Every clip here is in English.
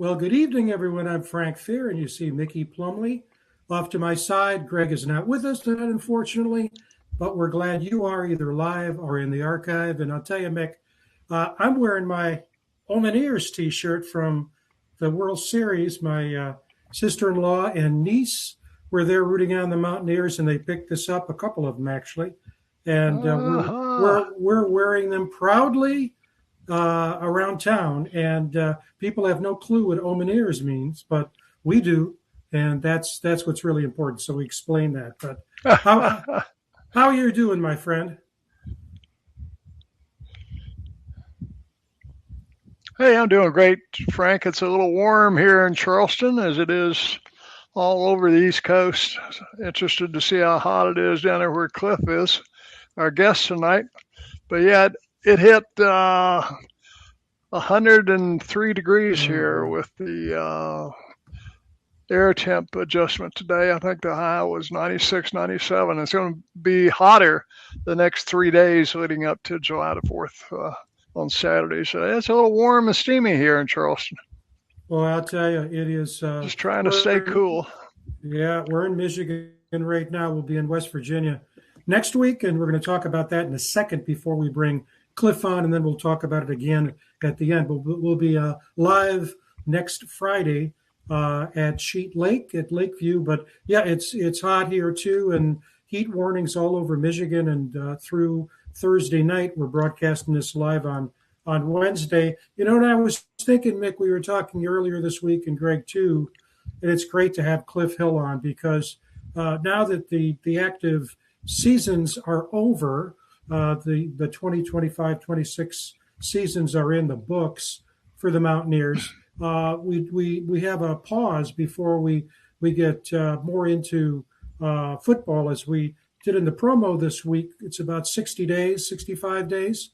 Well, good evening, everyone. I'm Frank Fear, and you see Mickey Plumley off to my side. Greg is not with us tonight, unfortunately, but we're glad you are either live or in the archive. And I'll tell you, Mick, I'm wearing my Mountaineers t-shirt from the World Series. My sister-in-law and niece were there rooting on the Mountaineers, and they picked this up, a couple of them actually, and we're wearing them proudly around town, and people have no clue what Omeneers means, but we do, and that's what's really important. So we explain that. But how are you doing, my friend? Hey, I'm doing great, Frank. It's a little warm here in Charleston, as it is all over the East Coast. Interested to see how hot it is down there where Cliff is, our guest tonight. But yeah, it hit 103 degrees here with the air temp adjustment today. I think the high was 96, 97. It's going to be hotter the next 3 days leading up to July the 4th on Saturday. So it's a little warm and steamy here in Charleston. Well, I'll tell you, it is. Just trying to stay cool. Yeah, we're in Michigan right now. We'll be in West Virginia next week, and we're going to talk about that in a second before we bring Cliff on, and then we'll talk about it again at the end. We'll be live next Friday at Sheet Lake at Lakeview. But yeah, it's hot here too, and heat warnings all over Michigan. And through Thursday night, we're broadcasting this live on Wednesday. You know what I was thinking, Mick? We were talking earlier this week, and Greg too, and it's great to have Cliff Hill on because now that the active seasons are over, the 2025-26 seasons are in the books for the Mountaineers. We have a pause before we get more into football, as we did in the promo this week. It's about 60 days, 65 days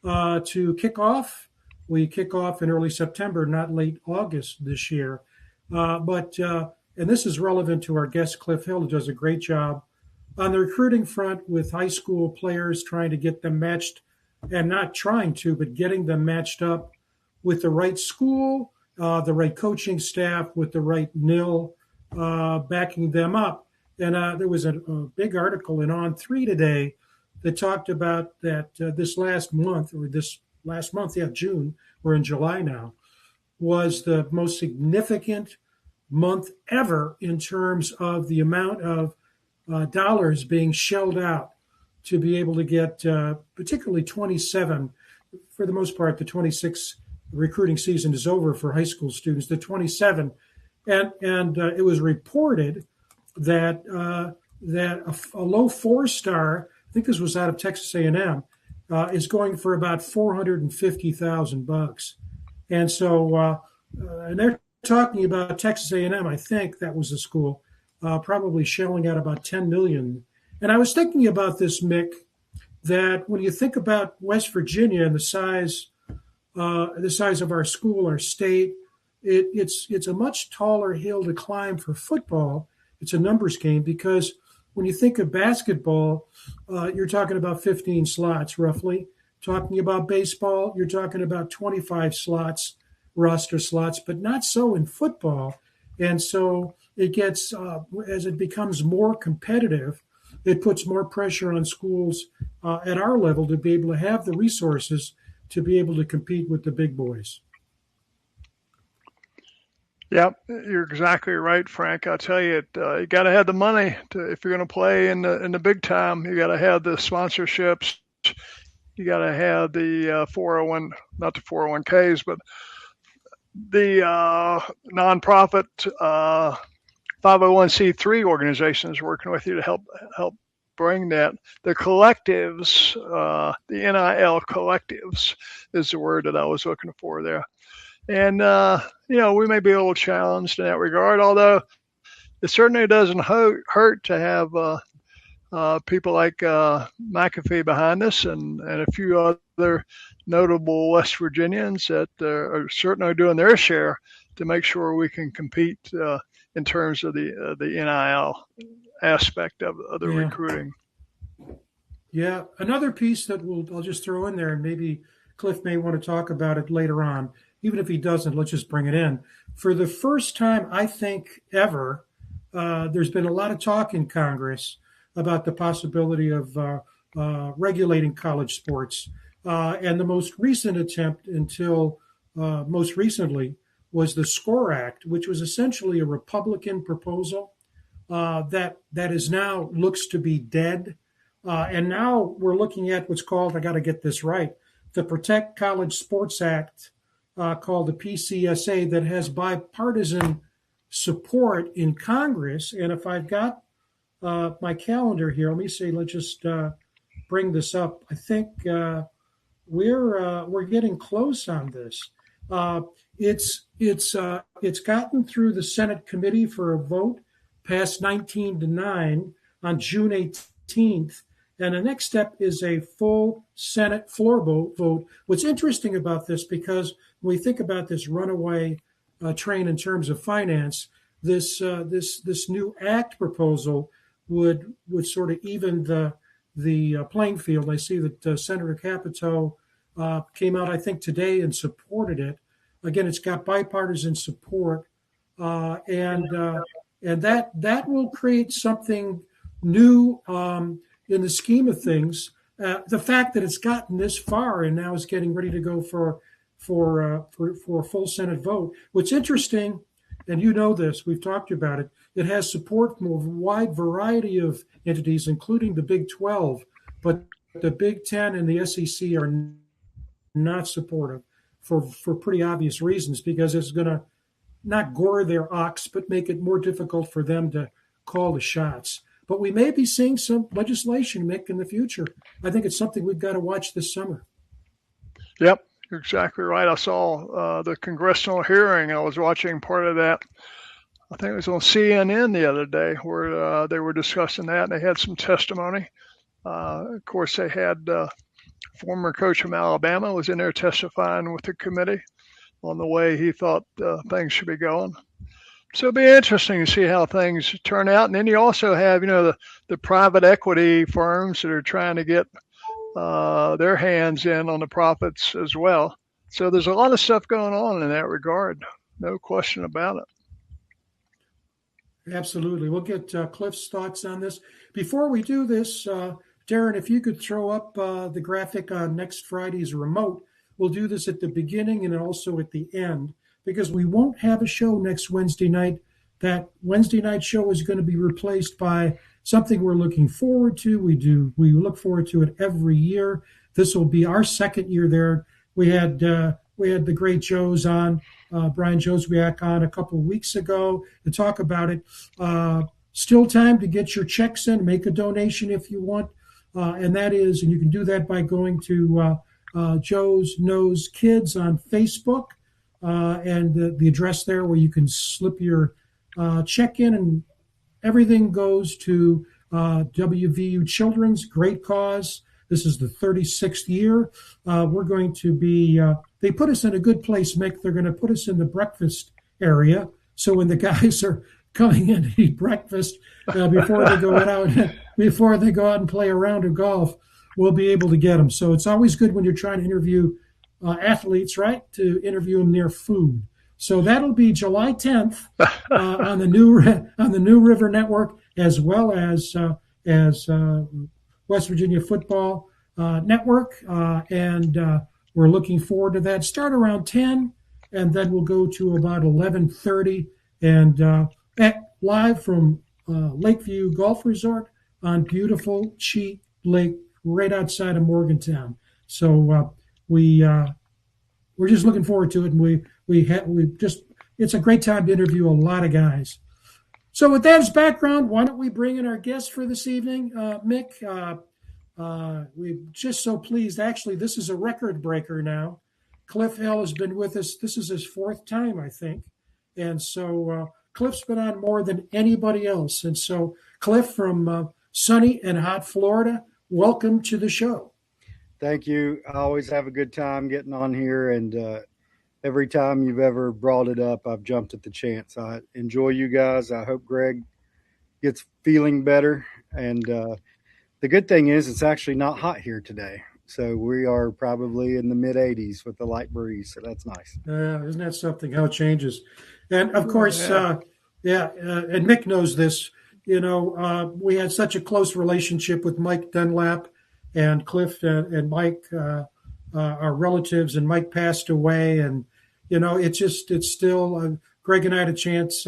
to kick off. We kick off in early September, not late August this year. And this is relevant to our guest, Cliff Hill, who does a great job on the recruiting front with high school players, trying to get them matched, and not trying to, but getting them matched up with the right school, the right coaching staff, with the right NIL backing them up. And there was a big article in On3 today that talked about that this last month, June, we're in July now, was the most significant month ever in terms of the amount of dollars being shelled out to be able to get particularly 27. For the most part, the 26 recruiting season is over for high school students, the 27. And it was reported that a low four-star, I think this was out of Texas A&M, is going for about $450,000. And so, and they're talking about Texas A&M. I think that was the school, probably shelling out about $10 million. And I was thinking about this, Mick, that when you think about West Virginia and the size of our school, our state, it's a much taller hill to climb for football. It's a numbers game because when you think of basketball, you're talking about 15 slots roughly. Talking about baseball, you're talking about 25 slots, roster slots, but not so in football. And so it gets, as it becomes more competitive, it puts more pressure on schools at our level to be able to have the resources to be able to compete with the big boys. Yep, you're exactly right, Frank. I'll tell you, you got to have the money if you're going to play in the big time. You got to have the sponsorships. You got to have the 401, not the 401ks, but the nonprofit 501c3 organizations working with you to help bring that. The collectives, the NIL collectives is the word that I was looking for there. And, we may be a little challenged in that regard, although it certainly doesn't hurt to have people like McAfee behind us and a few other notable West Virginians that are certainly doing their share to make sure we can compete in terms of the NIL aspect of the recruiting. Yeah, another piece that I'll just throw in there, and maybe Cliff may want to talk about it later on, even if he doesn't, let's just bring it in. For the first time, I think, ever, there's been a lot of talk in Congress about the possibility of regulating college sports. And the most recent attempt until most recently was the SCORE Act, which was essentially a Republican proposal that is now looks to be dead. And now we're looking at what's called, I got to get this right, the Protect College Sports Act, called the PCSA, that has bipartisan support in Congress. And if I've got my calendar here, let me see, let's just bring this up. I think we're getting close on this. It's gotten through the Senate committee for a vote, passed 19-9 on June 18th. And the next step is a full Senate floor vote. What's interesting about this, because when we think about this runaway train in terms of finance, this new act proposal would sort of even the playing field. I see that Senator Capito came out, I think, today and supported it. Again, it's got bipartisan support, and that will create something new in the scheme of things. The fact that it's gotten this far and now is getting ready to go for a full Senate vote. What's interesting, and you know this, we've talked about it, it has support from a wide variety of entities, including the Big 12, but the Big 10 and the SEC are not supportive for pretty obvious reasons, because it's going to not gore their ox, but make it more difficult for them to call the shots. But we may be seeing some legislation, Mick, in the future. I think it's something we've got to watch this summer. Yep, you're exactly right. I saw the congressional hearing. I was watching part of that. I think it was on CNN the other day, where they were discussing that, and they had some testimony. Of course, they had former coach from Alabama was in there testifying with the committee on the way he thought things should be going. So it'll be interesting to see how things turn out. And then you also have, the private equity firms that are trying to get their hands in on the profits as well. So there's a lot of stuff going on in that regard. No question about it. Absolutely. We'll get Cliff's thoughts on this. Before we do this, Darren, if you could throw up the graphic on next Friday's remote. We'll do this at the beginning and also at the end, because we won't have a show next Wednesday night. That Wednesday night show is going to be replaced by something we're looking forward to. We look forward to it every year. This will be our second year there. We had the great Joes on, Brian Joswiak on a couple of weeks ago to talk about it. Still time to get your checks in, make a donation if you want. And you can do that by going to Joe's Knows Kids on Facebook, and the address there where you can slip your check in, and everything goes to WVU Children's Great Cause. This is the 36th year. We're going to be, they put us in a good place, Mick. They're going to put us in the breakfast area. So when the guys are coming in to eat breakfast before they go out and play a round of golf, we'll be able to get them. So it's always good when you're trying to interview athletes, right, to interview them near food. So that'll be July 10th on the New River Network, as well as West Virginia Football Network, and we're looking forward to that. Start around 10, and then we'll go to about 11:30, and live from Lakeview Golf Resort on beautiful Cheat Lake, right outside of Morgantown. So we're just looking forward to it, and it's a great time to interview a lot of guys. So with that as background, why don't we bring in our guest for this evening, Mick? We're just so pleased. Actually, this is a record breaker now. Cliff Hill has been with us. This is his fourth time, I think. And so Cliff's been on more than anybody else. And so, Cliff, from sunny and hot Florida, welcome to the show. Thank you. I always have a good time getting on here, and every time you've ever brought it up, I've jumped at the chance. I enjoy you guys. I hope Greg gets feeling better. And the good thing is it's actually not hot here today. So we are probably in the mid 80s with the light breeze. So that's nice. Isn't that something? How it changes, and of course, Yeah. and Mick knows this. We had such a close relationship with Mike Dunlap and Cliff and Mike, our relatives, and Mike passed away, and it's still. Greg and I had a chance.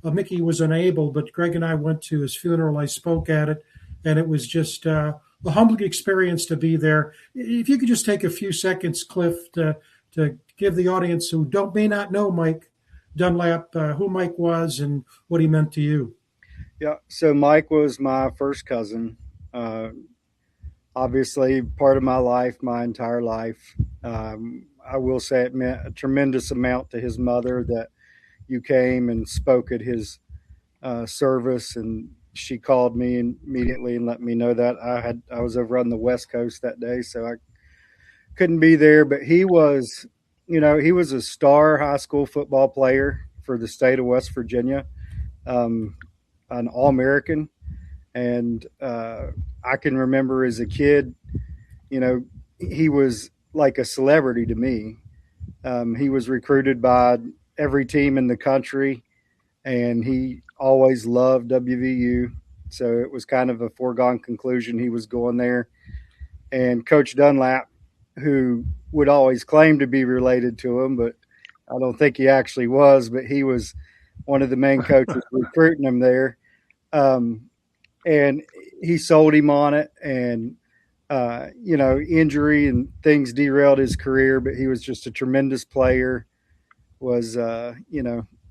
Mickey was unable, but Greg and I went to his funeral. I spoke at it, and it was just a humbling experience to be there. If you could just take a few seconds, Cliff, to give the audience who may not know Mike Dunlap who Mike was and what he meant to you. Yeah. So Mike was my first cousin. Obviously, part of my life, my entire life. I will say it meant a tremendous amount to his mother that you came and spoke at his service, and she called me immediately and let me know that I was over on the West Coast that day, so I couldn't be there. But he was a star high school football player for the state of West Virginia, an All-American, and I can remember as a kid, he was like a celebrity to me. He was recruited by every team in the country, and he always loved WVU. So it was kind of a foregone conclusion he was going there. And Coach Dunlap, who would always claim to be related to him, but I don't think he actually was, but he was one of the main coaches recruiting him there. And he sold him on it, and injury and things derailed his career, but he was just a tremendous player, was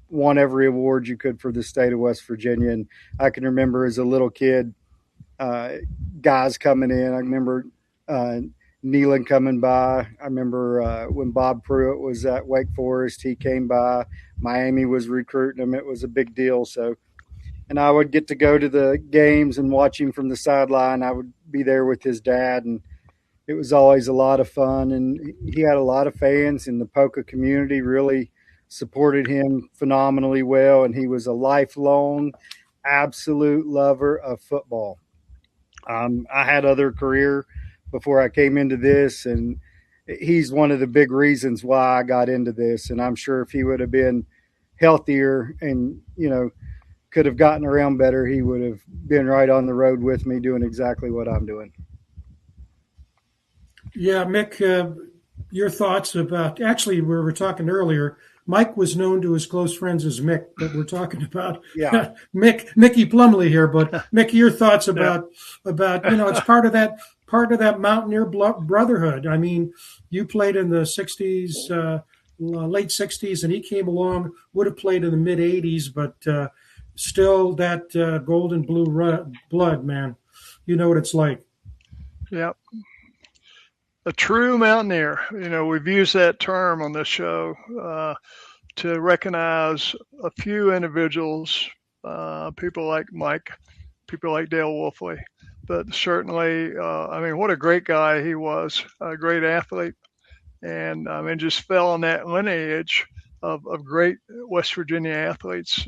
won every award you could for the state of West Virginia. And I can remember as a little kid, guys coming in. I remember Nealon coming by. I remember when Bob Pruitt was at Wake Forest, he came by. Miami was recruiting him. It was a big deal. So, and I would get to go to the games and watch him from the sideline. I would be there with his dad, and it was always a lot of fun. And he had a lot of fans, and the Polka community really supported him phenomenally well. And he was a lifelong, absolute lover of football. I had other career before I came into this, and he's one of the big reasons why I got into this. And I'm sure if he would have been healthier and, could have gotten around better, he would have been right on the road with me doing exactly what I'm doing. Yeah, Mick, your thoughts about, actually, we were talking earlier, Mike was known to his close friends as Mick, but we're talking about Mickey Plumley here. But Mickey, your thoughts about it's part of that Mountaineer brotherhood. I mean, you played in the 60s, late 60s, and he came along, would have played in the mid 80s, but still that golden blue blood, man. You know what it's like. Yep. A true Mountaineer. We've used that term on this show to recognize a few individuals, people like Mike, people like Dale Wolfley, but certainly, what a great guy he was, a great athlete, and just fell in that lineage of great West Virginia athletes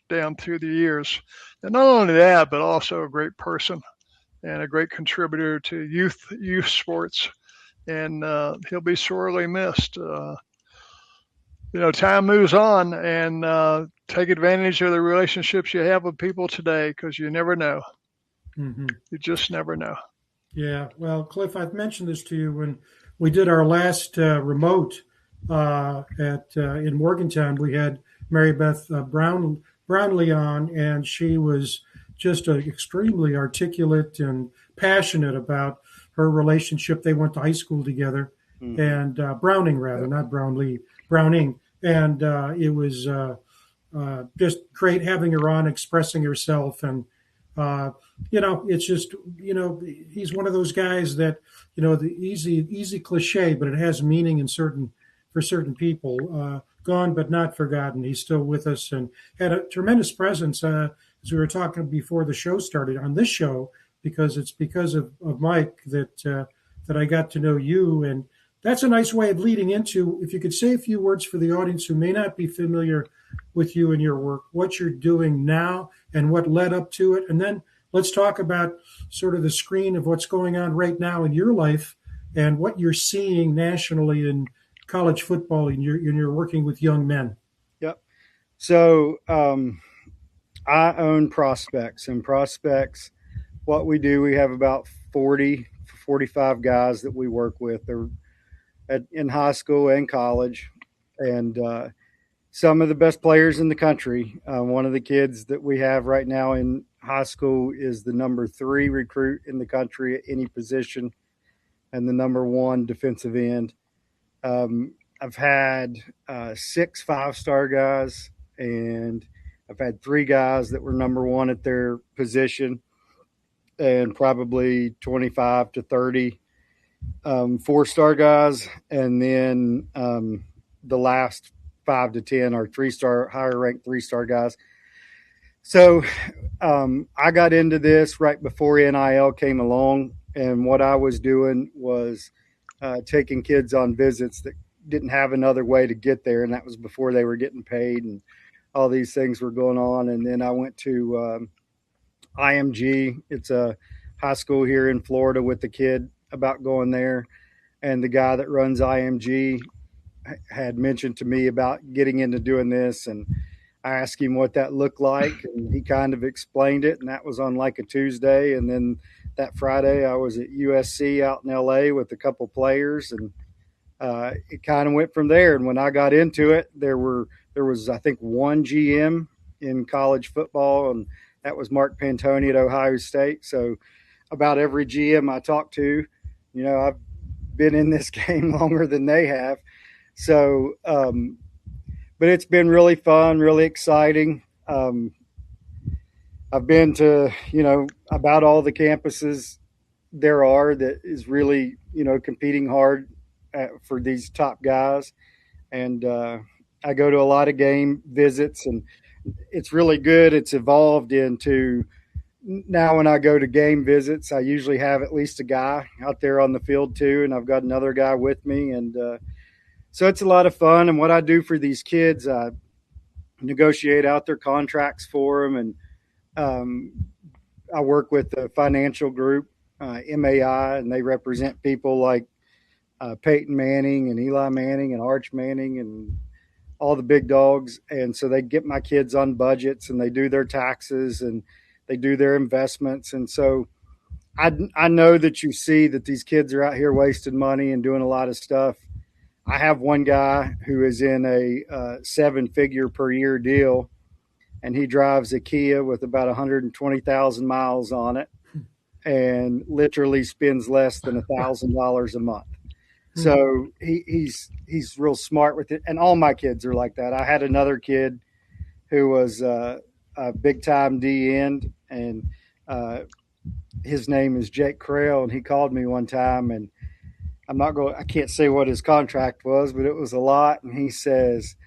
down through the years. And not only that, but also a great person and a great contributor to youth sports. And he'll be sorely missed. Time moves on, and take advantage of the relationships you have with people today, because you never know. Mm-hmm. You just never know. Yeah. Well, Cliff, I've mentioned this to you when we did our last remote in Morgantown. We had Mary Beth Brownlee on, and she was just extremely articulate and passionate about her relationship. They went to high school together, and Browning, rather, not Brownlee, Browning. And it was just great having her on, expressing herself. And, it's just, he's one of those guys that, the easy cliche, but it has meaning for certain people. Gone but not forgotten. He's still with us and had a tremendous presence, as we were talking before the show started on this show, because it's because of Mike that I got to know you. And that's a nice way of leading into, if you could say a few words for the audience who may not be familiar with you and your work, what you're doing now and what led up to it. And then let's talk about sort of the screen of what's going on right now in your life and what you're seeing nationally in college football, and you're working with young men. Yep. So I own prospects, and prospects, what we do, we have about 40, 45 guys that we work with. They're in high school and college, and some of the best players in the country. One of the kids that we have right now in high school is the number 3 recruit in the country at any position and the number 1 defensive end. I've had 6 5-star guys, and I've had 3 guys that were number 1 at their position, and probably 25 to 30 4-star guys. And then the last 5 to 10 are 3-star, higher ranked 3-star guys. So I got into this right before NIL came along, and what I was doing was taking kids on visits that didn't have another way to get there, and that was before they were getting paid and all these things were going on. And then I went to IMG. It's a high school here in Florida with the kid about going there, and the guy that runs IMG had mentioned to me about getting into doing this, and I asked him what that looked like, and he kind of explained it, and that was on like a Tuesday. And then that Friday I was at USC out in LA with a couple players, and it kind of went from there. And when I got into it, there was I think 1 GM in college football, and that was Mark Pantoni at Ohio State. So about every GM I talked to, I've been in this game longer than they have. So, but it's been really fun, really exciting. I've been to, about all the campuses there are that is really, competing hard for these top guys. And I go to a lot of game visits, and it's really good. It's evolved into now when I go to game visits, I usually have at least a guy out there on the field too, and I've got another guy with me. And so it's a lot of fun. And what I do for these kids, I negotiate out their contracts for them, and I work with the financial group, MAI, and they represent people like Peyton Manning and Eli Manning and Arch Manning and all the big dogs. And so they get my kids on budgets, and they do their taxes, and they do their investments. And so I know that you see that these kids are out here wasting money and doing a lot of stuff. I have one guy who is in a 7-figure per year deal, and he drives a Kia with about 120,000 miles on it and literally spends less than $1,000 a month. So he's real smart with it. And all my kids are like that. I had another kid who was a big time D end, and his name is Jake Crail. And he called me one time, and I can't say what his contract was, but it was a lot. And he says,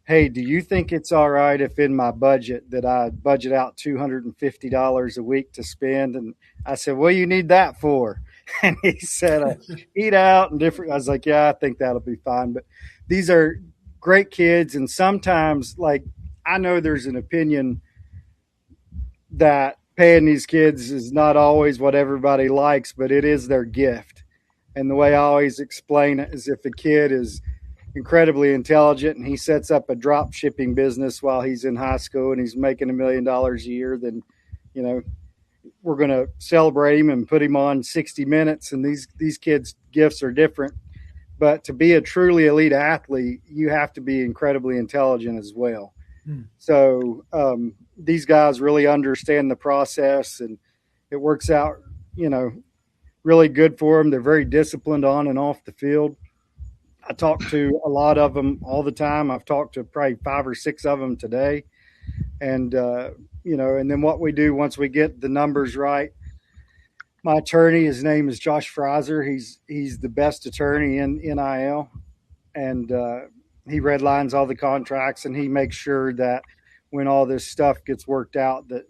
"Hey, do you think it's all right if in my budget that I budget out $250 a week to spend?" And I said, "What do you need that for?" And he said, "Eat out and different." I was like, "Yeah, I think that'll be fine." But these are great kids. And sometimes, like, I know there's an opinion that paying these kids is not always what everybody likes, but it is their gift. And the way I always explain it is, if a kid is incredibly intelligent and he sets up a drop shipping business while he's in high school and he's making $1 million a year, then, we're going to celebrate him and put him on 60 Minutes. And these kids' gifts are different. But to be a truly elite athlete, you have to be incredibly intelligent as well. So these guys really understand the process, and it works out, really good for them. They're very disciplined on and off the field. I talk to a lot of them all the time. I've talked to probably 5 or 6 of them today. And, and then what we do once we get the numbers right, my attorney, his name is Josh Fraser. He's the best attorney in NIL, and he redlines all the contracts, and he makes sure that when all this stuff gets worked out, that,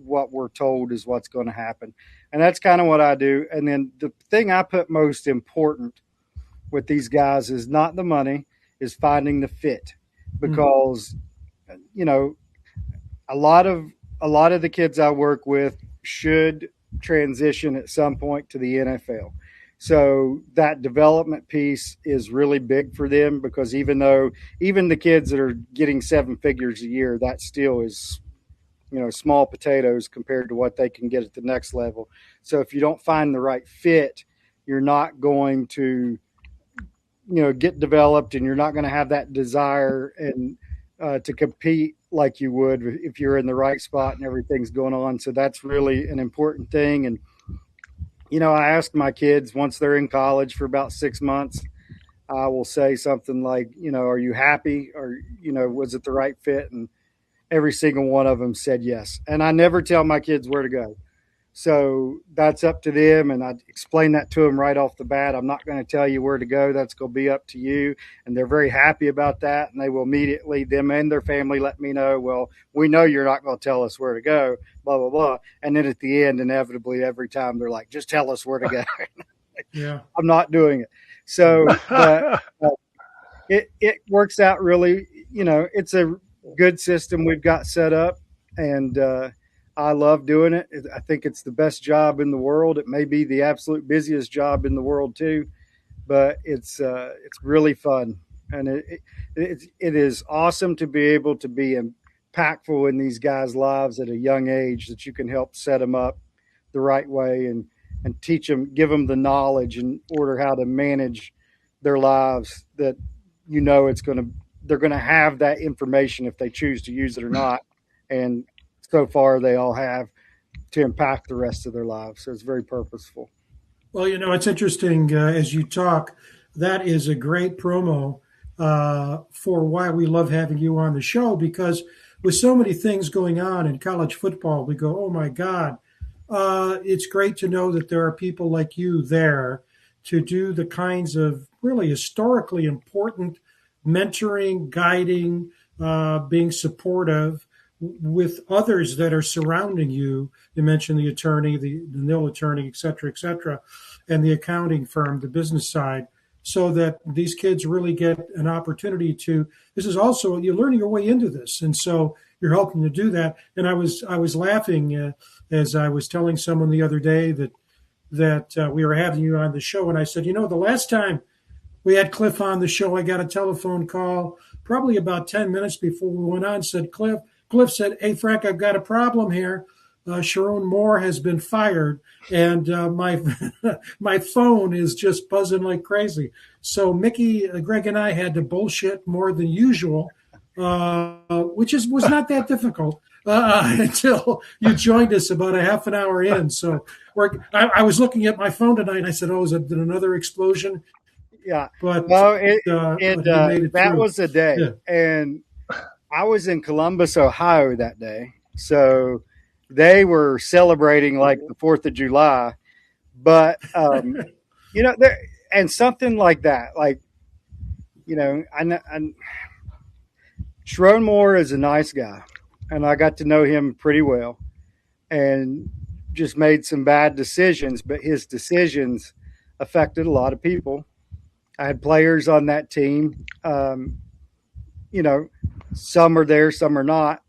what we're told is what's going to happen. And that's kind of what I do. And then the thing I put most important with these guys is not the money, is finding the fit, because, a lot of the kids I work with should transition at some point to the NFL. So that development piece is really big for them, because even the kids that are getting 7 figures a year, that still is, small potatoes compared to what they can get at the next level. So if you don't find the right fit, you're not going to, get developed, and you're not going to have that desire and to compete like you would if you're in the right spot and everything's going on. So that's really an important thing. And I ask my kids once they're in college for about 6 months, I will say something like, are you happy? Or, was it the right fit? And every single one of them said yes. And I never tell my kids where to go. So that's up to them. And I explain that to them right off the bat. I'm not going to tell you where to go. That's going to be up to you. And they're very happy about that. And they will immediately, them and their family, let me know, well, we know you're not going to tell us where to go, blah, blah, blah. And then at the end, inevitably, every time they're like, just tell us where to go. Yeah. I'm not doing it. So but, it works out really, it's a good system we've got set up. And, I love doing it. I think it's the best job in the world. It may be the absolute busiest job in the world too, but it's really fun, and it is awesome to be able to be impactful in these guys' lives at a young age, that you can help set them up the right way and teach them, give them the knowledge in order how to manage their lives. That they're going to have that information if they choose to use it or not, and so far they all have, to impact the rest of their lives. So it's very purposeful. Well, it's interesting as you talk. That is a great promo for why we love having you on the show, because with so many things going on in college football, we go, oh my God, it's great to know that there are people like you there to do the kinds of really historically important mentoring, guiding, being supportive with others that are surrounding you. You mentioned the attorney, the nil attorney, et cetera, and the accounting firm, the business side, so that these kids really get an opportunity to, this is also, you're learning your way into this. And so you're helping to do that. And I was laughing as I was telling someone the other day that we were having you on the show. And I said, the last time we had Cliff on the show, I got a telephone call probably about 10 minutes before we went on, said, Cliff said, hey, Frank, I've got a problem here. Sharon Moore has been fired, and my phone is just buzzing like crazy. So Mickey, Greg, and I had to bullshit more than usual, which was not that difficult until you joined us about a half an hour in. So I was looking at my phone tonight, and I said, oh, is it another explosion? Yeah. But well, that was a day. Yeah. And I was in Columbus, Ohio that day. So they were celebrating like the 4th of July. But, and something like that, Sharon Moore is a nice guy, and I got to know him pretty well, and just made some bad decisions, but his decisions affected a lot of people. I had players on that team, some are there, some are not.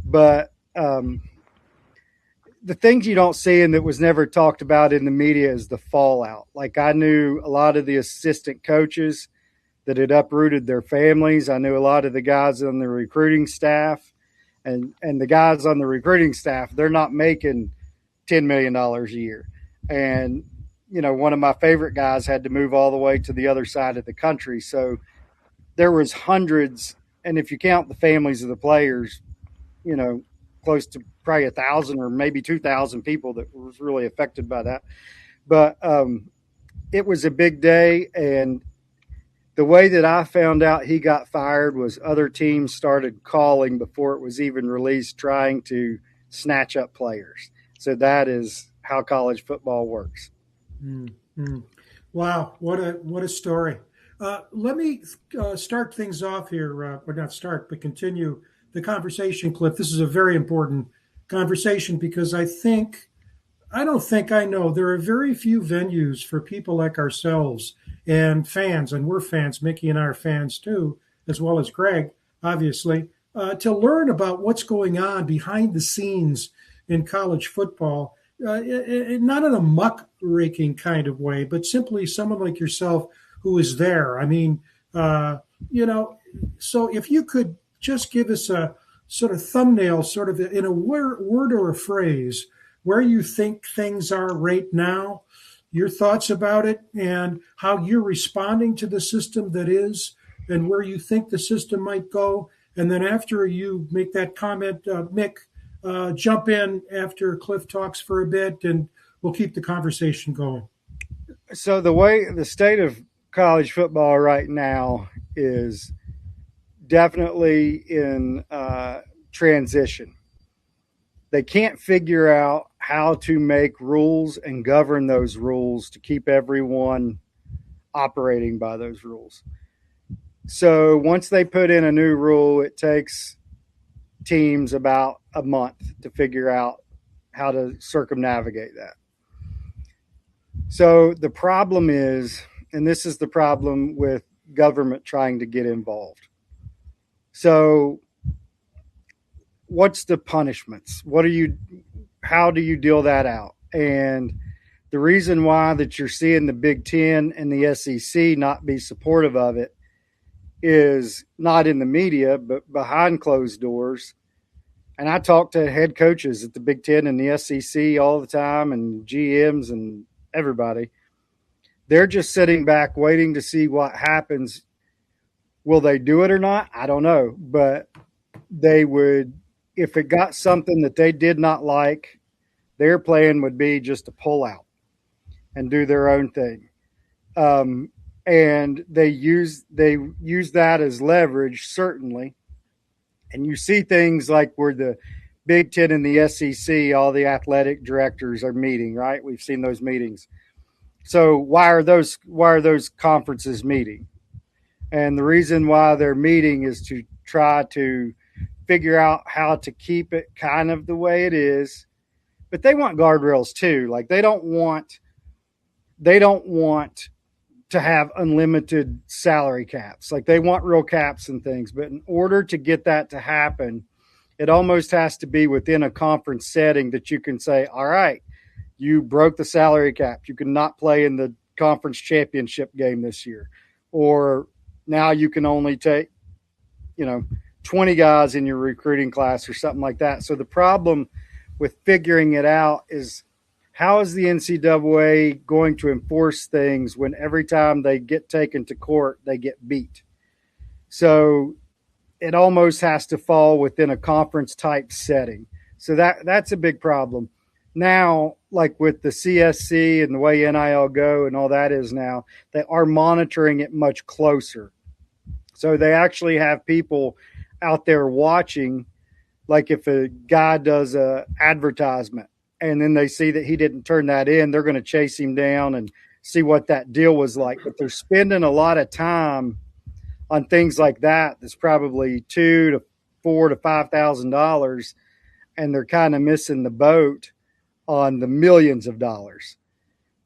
But the things you don't see and that was never talked about in the media is the fallout. Like, I knew a lot of the assistant coaches that had uprooted their families. I knew a lot of the guys on the recruiting staff, and the guys on the recruiting staff, they're not making $10 million a year. And, one of my favorite guys had to move all the way to the other side of the country. So there was hundreds, and if you count the families of the players, close to probably 1,000 or maybe 2,000 people that was really affected by that. But it was a big day, and the way that I found out he got fired was other teams started calling before it was even released, trying to snatch up players. So that is how college football works. Mm-hmm. Wow, what a story. Let me start things off here, or not start, but continue the conversation, Cliff. This is a very important conversation because I don't think I know, there are very few venues for people like ourselves and fans, and we're fans, Mickey and I are fans too, as well as Greg, obviously, to learn about what's going on behind the scenes in college football. not in a muck-raking kind of way, but simply someone like yourself who is there. I mean, you know, so if you could just give us a sort of thumbnail, sort of in a word or a phrase, where you think things are right now, your thoughts about it, and how you're responding to the system that is, and where you think the system might go. And then after you make that comment, Mick, jump in after Cliff talks for a bit, and we'll keep the conversation going. So the state of college football right now is definitely in transition. They can't figure out how to make rules and govern those rules to keep everyone operating by those rules. So once they put in a new rule, it takes teams about a month to figure out how to circumnavigate that. So the problem is, and this is the problem with government trying to get involved. So what's the punishments? How do you deal that out? And the reason why that you're seeing the Big Ten and the SEC not be supportive of it is not in the media, but behind closed doors. And I talk to head coaches at the Big Ten and the SEC all the time, and GMs and everybody. They're just sitting back waiting to see what happens. Will they do it or not? I don't know. But they would, if it got something that they did not like, their plan would be just to pull out and do their own thing. And they use that as leverage, certainly. And you see things like where the Big Ten and the SEC, all the athletic directors are meeting, right? We've seen those meetings. So why are those conferences meeting? And the reason why they're meeting is to try to figure out how to keep it kind of the way it is. But they want guardrails too. Like they don't want to have unlimited salary caps. Like they want real caps and things. But in order to get that to happen, it almost has to be within a conference setting that you can say, all right, you broke the salary cap. You cannot play in the conference championship game this year. Or now you can only take, 20 guys in your recruiting class or something like that. So the problem with figuring it out is, how is the NCAA going to enforce things when every time they get taken to court, they get beat? So it almost has to fall within a conference type setting. So that's a big problem. Now, like with the CSC and the way NIL go and all that is now, they are monitoring it much closer. So they actually have people out there watching, like if a guy does a advertisement, and then they see that he didn't turn that in, they're going to chase him down and see what that deal was like. But they're spending a lot of time on things like that. That's probably $2,000 to $4,000 to $5,000, and they're kind of missing the boat on the millions of dollars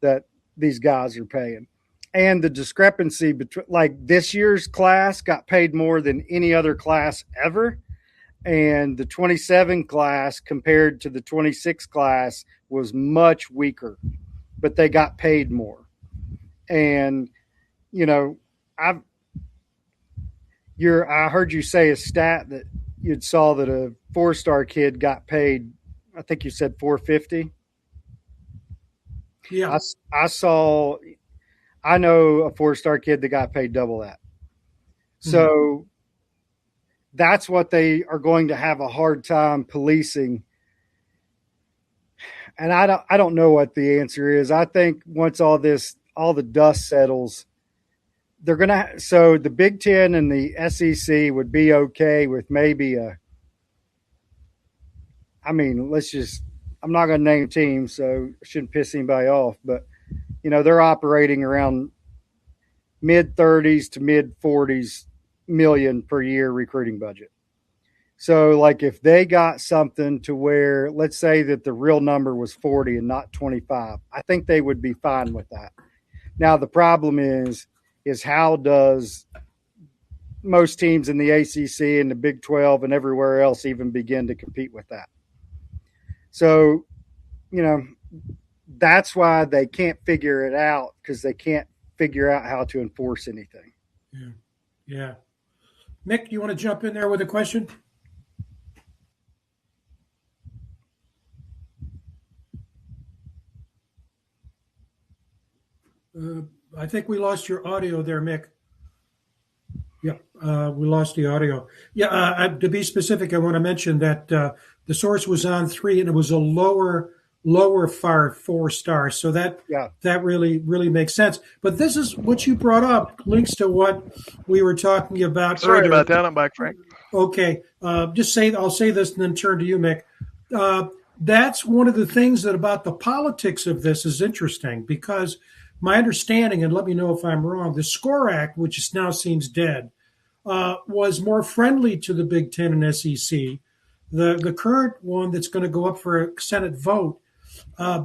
that these guys are paying. And the discrepancy between, like, this year's class got paid more than any other class ever. And the 27 class compared to the 26 class was much weaker, but they got paid more. And, I heard you say a stat that you'd saw that a 4-star kid got paid, I think you said $450. Yeah. I know a 4-star kid that got paid double that. So that's what they are going to have a hard time policing. And I don't know what the answer is. I think once all the dust settles, they're going to, so the Big Ten and the SEC would be okay with maybe I'm not going to name teams, so I shouldn't piss anybody off, but they're operating around mid 30s to mid 40s million per year recruiting budget. So like if they got something to where, let's say that the real number was 40 and not 25, I think they would be fine with that. Now the problem is how does most teams in the ACC and the Big 12 and everywhere else even begin to compete with that? So, that's why they can't figure it out, because they can't figure out how to enforce anything. Yeah. Yeah. Nick, you want to jump in there with a question? I think we lost your audio there, Mick. Yeah, we lost the audio. Yeah, to be specific, I want to mention that the source was on 3, and it was a lower far 4 stars. So that really makes sense. But this is what you brought up links to what we were talking about. Sorry earlier. about that. I'm back, Frank. Okay, I'll say this and then turn to you, Mick. That's one of the things that about the politics of this is interesting, because my understanding, and let me know if I'm wrong, the SCORE Act, which now seems dead, was more friendly to the Big Ten and SEC. The current one that's going to go up for a Senate vote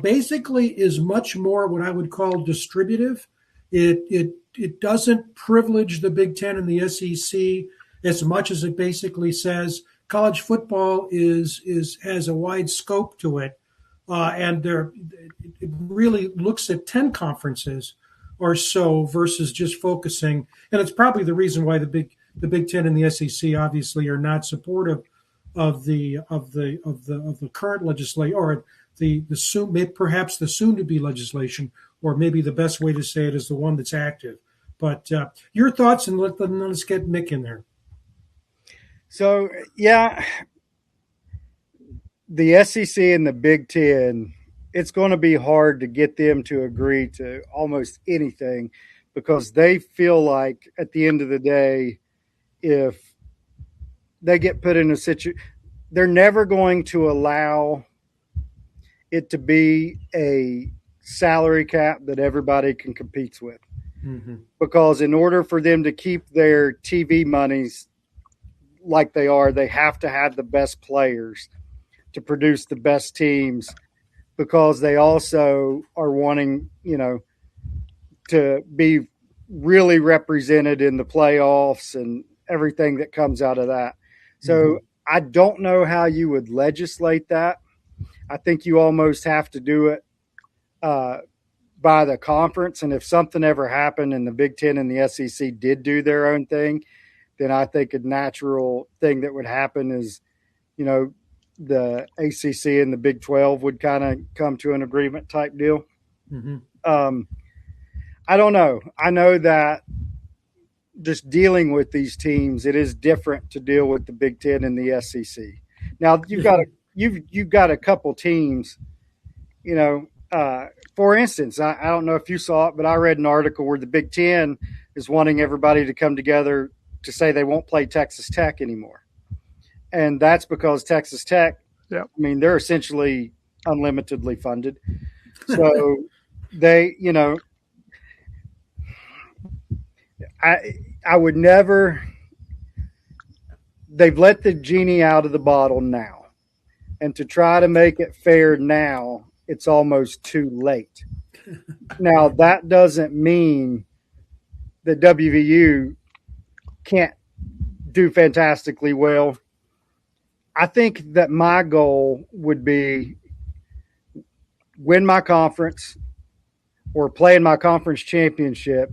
basically is much more what I would call distributive. It doesn't privilege the Big Ten and the SEC as much as it basically says college football has a wide scope to it. And it really looks at 10 conferences or so versus just focusing. And it's probably the reason why the Big Ten and the SEC obviously are not supportive of the current legislation, or perhaps the soon to be legislation, or maybe the best way to say it is the one that's active. But your thoughts, and let's get Mick in there. So the SEC and the Big Ten, it's going to be hard to get them to agree to almost anything, because they feel like at the end of the day, if they get put in a situation, they're never going to allow it to be a salary cap that everybody can compete with. Mm-hmm. Because in order for them to keep their TV monies like they are, they have to have the best players to produce the best teams, because they also are wanting, to be really represented in the playoffs and everything that comes out of that. So I don't know how you would legislate that. I think you almost have to do it by the conference. And if something ever happened and the Big Ten and the SEC did do their own thing, then I think a natural thing that would happen is, the ACC and the Big 12 would kind of come to an agreement type deal. Mm-hmm. I don't know. I know that just dealing with these teams, it is different to deal with the Big Ten and the SEC. Now you've got a couple teams, for instance, I don't know if you saw it, but I read an article where the Big Ten is wanting everybody to come together to say they won't play Texas Tech anymore. And that's because Texas Tech, they're essentially unlimitedly funded. So they, I would never – they've let the genie out of the bottle now. And to try to make it fair now, it's almost too late. Now, that doesn't mean that WVU can't do fantastically well. I think that my goal would be win my conference or play in my conference championship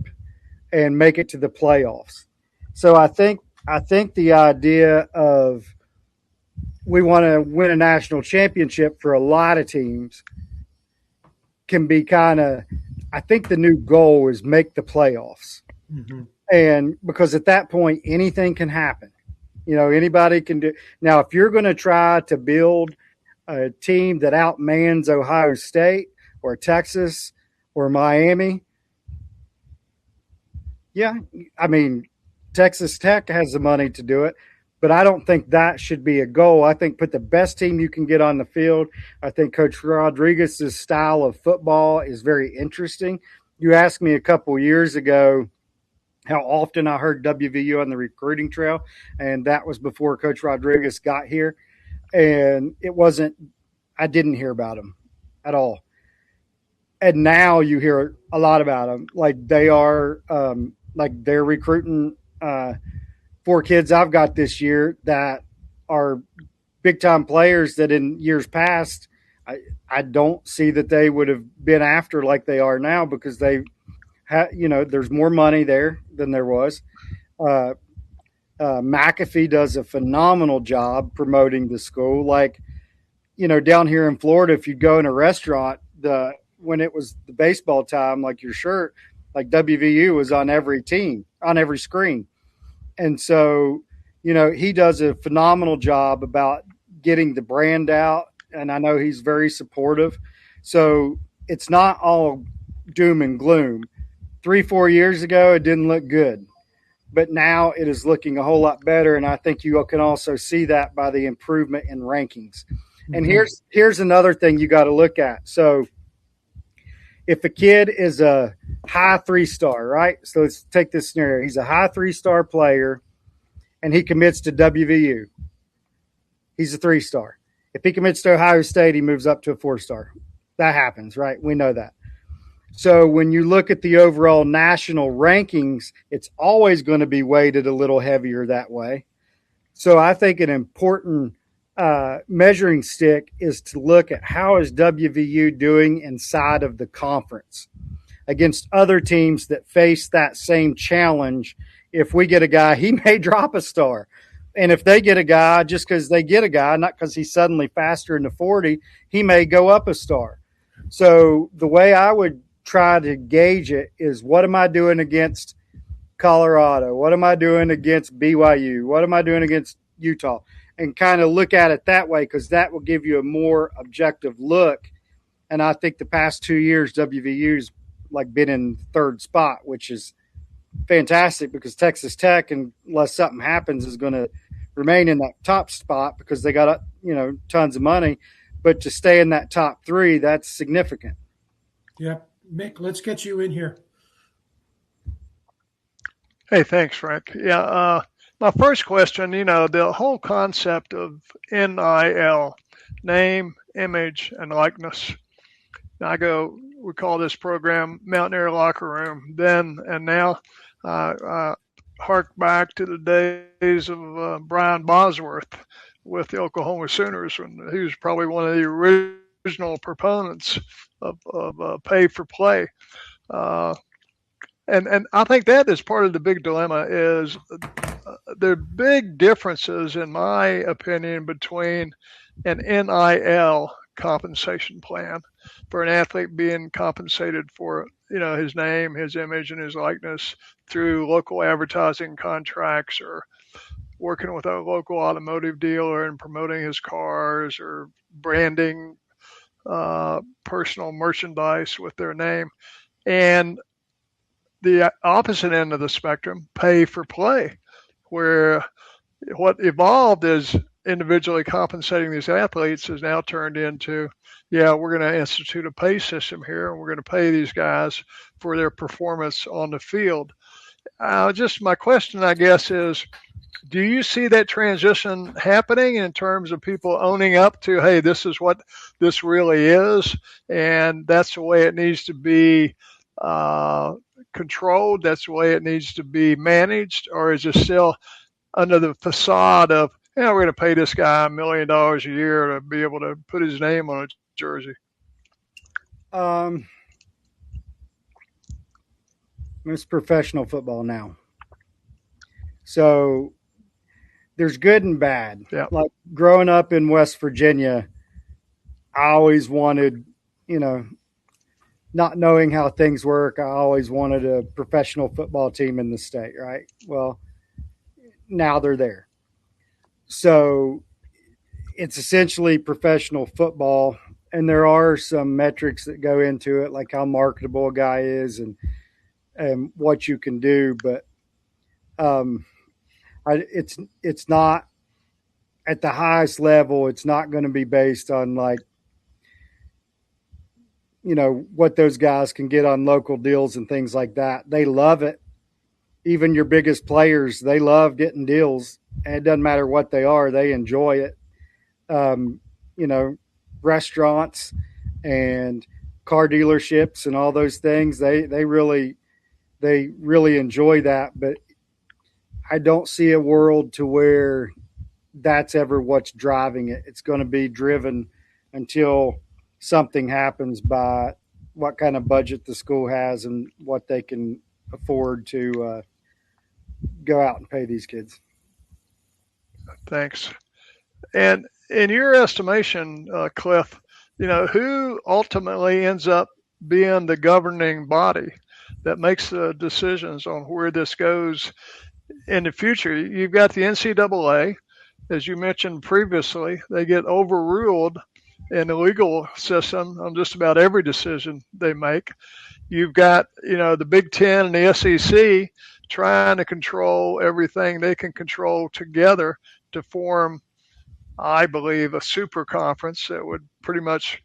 and make it to the playoffs. So I think the idea of we want to win a national championship for a lot of teams can be kind of, I think the new goal is make the playoffs. Mm-hmm. And because at that point, anything can happen. Anybody can do. Now, if you're going to try to build a team that outmans Ohio State or Texas or Miami, Texas Tech has the money to do it, but I don't think that should be a goal. I think put the best team you can get on the field. I think Coach Rodriguez's style of football is very interesting. You asked me a couple years ago how often I heard WVU on the recruiting trail, and that was before Coach Rodriguez got here. And I didn't hear about him at all. And now you hear a lot about them. Like they are, they're recruiting 4 kids I've got this year that are big time players that in years past I don't see that they would have been after like they are now, because they there's more money there than there was. Uh, McAfee does a phenomenal job promoting the school. Like, down here in Florida, if you go in a restaurant, when it was the baseball time, like your shirt, like WVU was on every team, on every screen. And so, he does a phenomenal job about getting the brand out. And I know he's very supportive. So it's not all doom and gloom. 3-4 years ago, it didn't look good, but now it is looking a whole lot better. And I think you can also see that by the improvement in rankings. And here's another thing you got to look at. So if a kid is a high 3-star, right? So let's take this scenario. He's a high 3-star player and he commits to WVU. He's a 3-star. If he commits to Ohio State, he moves up to a 4-star. That happens, right? We know that. So when you look at the overall national rankings, it's always going to be weighted a little heavier that way. So I think an important measuring stick is to look at how is WVU doing inside of the conference against other teams that face that same challenge. If we get a guy, he may drop a star. And if they get a guy, just because they get a guy, not because he's suddenly faster in the 40, he may go up a star. So the way I would try to gauge it is, what am I doing against Colorado? What am I doing against BYU? What am I doing against Utah? And kind of look at it that way, because that will give you a more objective look. And I think the past 2 years, WVU's like been in third spot, which is fantastic, because Texas Tech, unless something happens, is going to remain in that top spot because they got tons of money. But to stay in that top 3, that's significant. Yep. Mick, let's get you in here. Hey, thanks, Frank. Yeah, my first question, the whole concept of NIL, name, image, and likeness. We call this program Mountaineer Locker Room then and now. Hark back to the days of Brian Bosworth with the Oklahoma Sooners, when he was probably one of the original proponents of pay for play. And I think that is part of the big dilemma. Is there are big differences, in my opinion, between an NIL compensation plan for an athlete being compensated for his name, his image, and his likeness through local advertising contracts, or working with a local automotive dealer and promoting his cars, or branding personal merchandise with their name, and the opposite end of the spectrum, pay for play, where what evolved is individually compensating these athletes is now turned into, we're going to institute a pay system here, and we're going to pay these guys for their performance on the field. Just my question, I guess, is, do you see that transition happening in terms of people owning up to, hey, this is what this really is, and that's the way it needs to be controlled, that's the way it needs to be managed? Or is it still under the facade of, we're going to pay this guy $1 million a year to be able to put his name on a jersey? It's professional football now. So there's good and bad. Yeah. Like growing up in West Virginia, I always wanted, not knowing how things work, I always wanted a professional football team in the state, right? Well, now they're there. So it's essentially professional football, and there are some metrics that go into it, like how marketable a guy is and what you can do. But it's not at the highest level. It's not going to be based on what those guys can get on local deals and things like that. They love it. Even your biggest players, they love getting deals, and it doesn't matter what they are. They enjoy it. Restaurants and car dealerships and all those things, they really enjoy that. But I don't see a world to where that's ever what's driving it. It's going to be driven until something happens by what kind of budget the school has and what they can afford to go out and pay these kids. Thanks. And in your estimation, Cliff, who ultimately ends up being the governing body that makes the decisions on where this goes in the future? You've got the NCAA, as you mentioned previously. They get overruled in the legal system on just about every decision they make. You've got, the Big Ten and the SEC trying to control everything they can control together to form, I believe, a super conference that would pretty much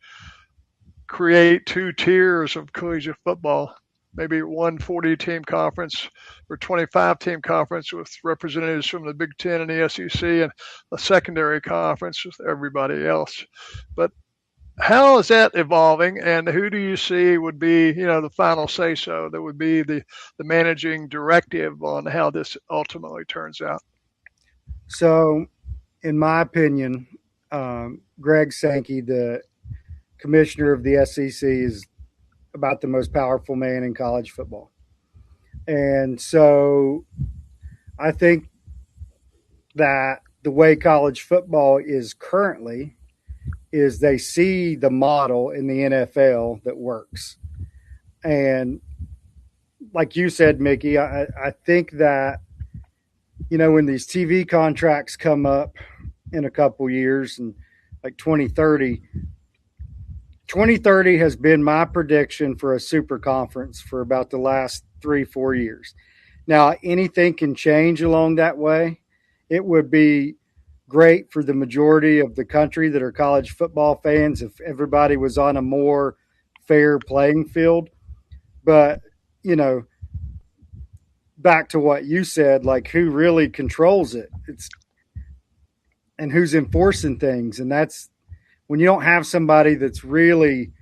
create two tiers of collegiate football, maybe one 40-team conference or 25-team conference with representatives from the Big Ten and the SEC, and a secondary conference with everybody else. But how is that evolving, and who do you see would be, the final say-so that would be the managing directive on how this ultimately turns out? So, in my opinion, Greg Sankey, the commissioner of the SEC, is about the most powerful man in college football. And so I think that the way college football is currently is they see the model in the NFL that works. And like you said, Mickey, I think that, when these TV contracts come up in a couple years, and like 2030 has been my prediction for a super conference for about the last 3-4 years. Now, anything can change along that way. It would be great for the majority of the country that are college football fans if everybody was on a more fair playing field. But, back to what you said, like, who really controls it? And who's enforcing things. And that's when you don't have somebody that's really,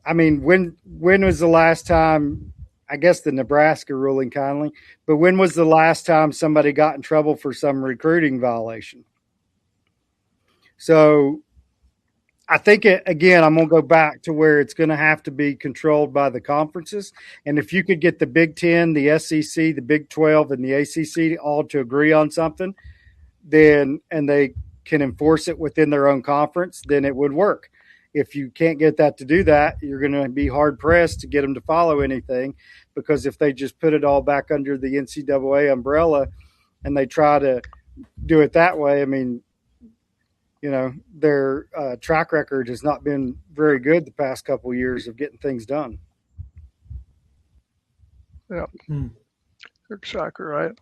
when was the last time, I guess the Nebraska ruling kindly, but when was the last time somebody got in trouble for some recruiting violation? So I think, again, I'm going to go back to where it's going to have to be controlled by the conferences. And if you could get the Big Ten, the SEC, the Big 12, and the ACC all to agree on something, and they can enforce it within their own conference, then it would work. If you can't get that to do that, you're going to be hard-pressed to get them to follow anything, because if they just put it all back under the NCAA umbrella and they try to do it that way, their track record has not been very good the past couple of years of getting things done. Yeah, exactly right.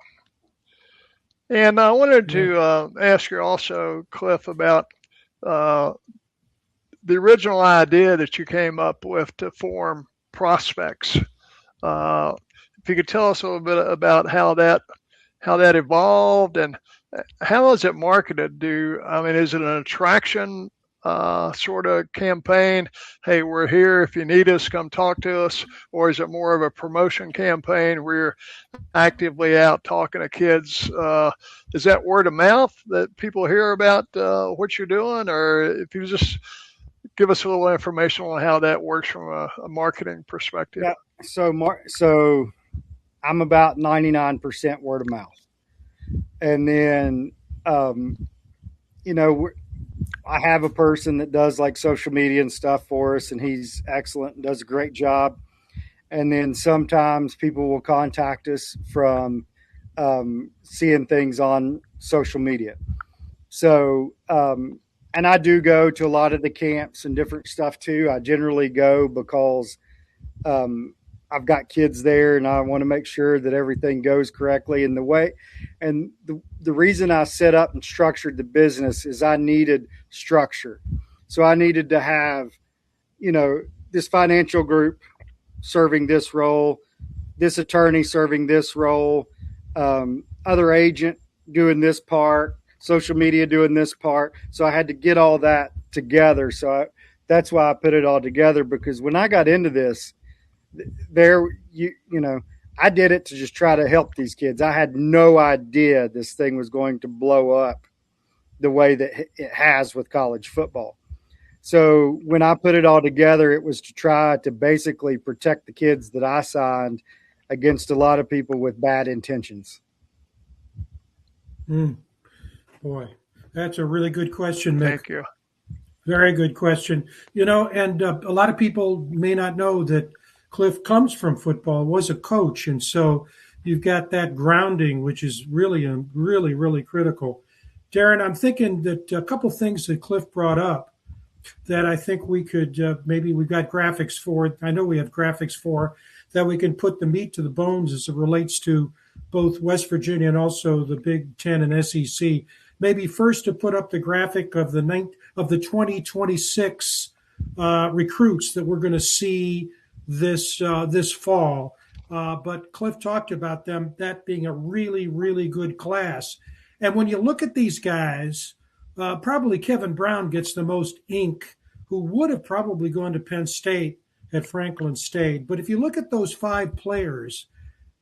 And I wanted to ask you also, Cliff, about the original idea that you came up with to form Prospects. If you could tell us a little bit about how that evolved, and how is it marketed? Is it an attraction sort of campaign? Hey, we're here. If you need us, come talk to us. Or is it more of a promotion campaign where you're actively out talking to kids? Is that word of mouth that people hear about what you're doing? Or if you just give us a little information on how that works from a marketing perspective. Yeah. So I'm about 99% word of mouth. And then, I have a person that does like social media and stuff for us, and he's excellent and does a great job. And then sometimes people will contact us from seeing things on social media. So, and I do go to a lot of the camps and different stuff too. I generally go because I've got kids there and I want to make sure that everything goes correctly. And the reason I set up and structured the business is I needed structure. So I needed to have, this financial group serving this role, this attorney serving this role, other agent doing this part, social media doing this part. So I had to get all that together. So that's why I put it all together, because when I got into this, I did it to just try to help these kids. I had no idea this thing was going to blow up the way that it has with college football. So when I put it all together, it was to try to basically protect the kids that I signed against a lot of people with bad intentions. Boy, that's a really good question, Mick. Thank you. Very good question. And a lot of people may not know that Cliff comes from football, was a coach. And so you've got that grounding, which is really, really, really critical. Darren, I'm thinking that a couple things that Cliff brought up that I think we could maybe we've got graphics for. I know we have graphics for that we can put the meat to the bones as it relates to both West Virginia and also the Big Ten and SEC. Maybe first to put up the graphic of the 2026 recruits that we're going to see this fall. But Cliff talked about that being a really, really good class. And when you look at these guys, probably Kevin Brown gets the most ink, who would have probably gone to Penn State had Franklin stayed. But if you look at those 5 players,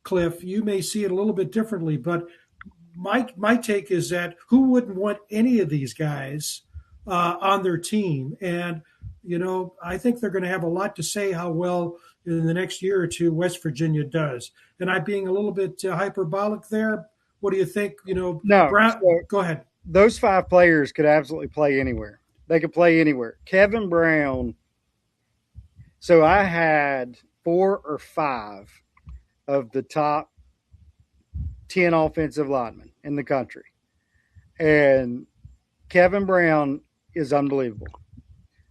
Cliff, you may see it a little bit differently. But my take is that who wouldn't want any of these guys on their team? And, I think they're going to have a lot to say how well in the next year or two West Virginia does. And I'm being a little bit hyperbolic there. What do you think? No, Brown, go ahead. Those 5 players could absolutely play anywhere. They could play anywhere. Kevin Brown. So I had 4 or 5 of the top 10 offensive linemen in the country. And Kevin Brown is unbelievable.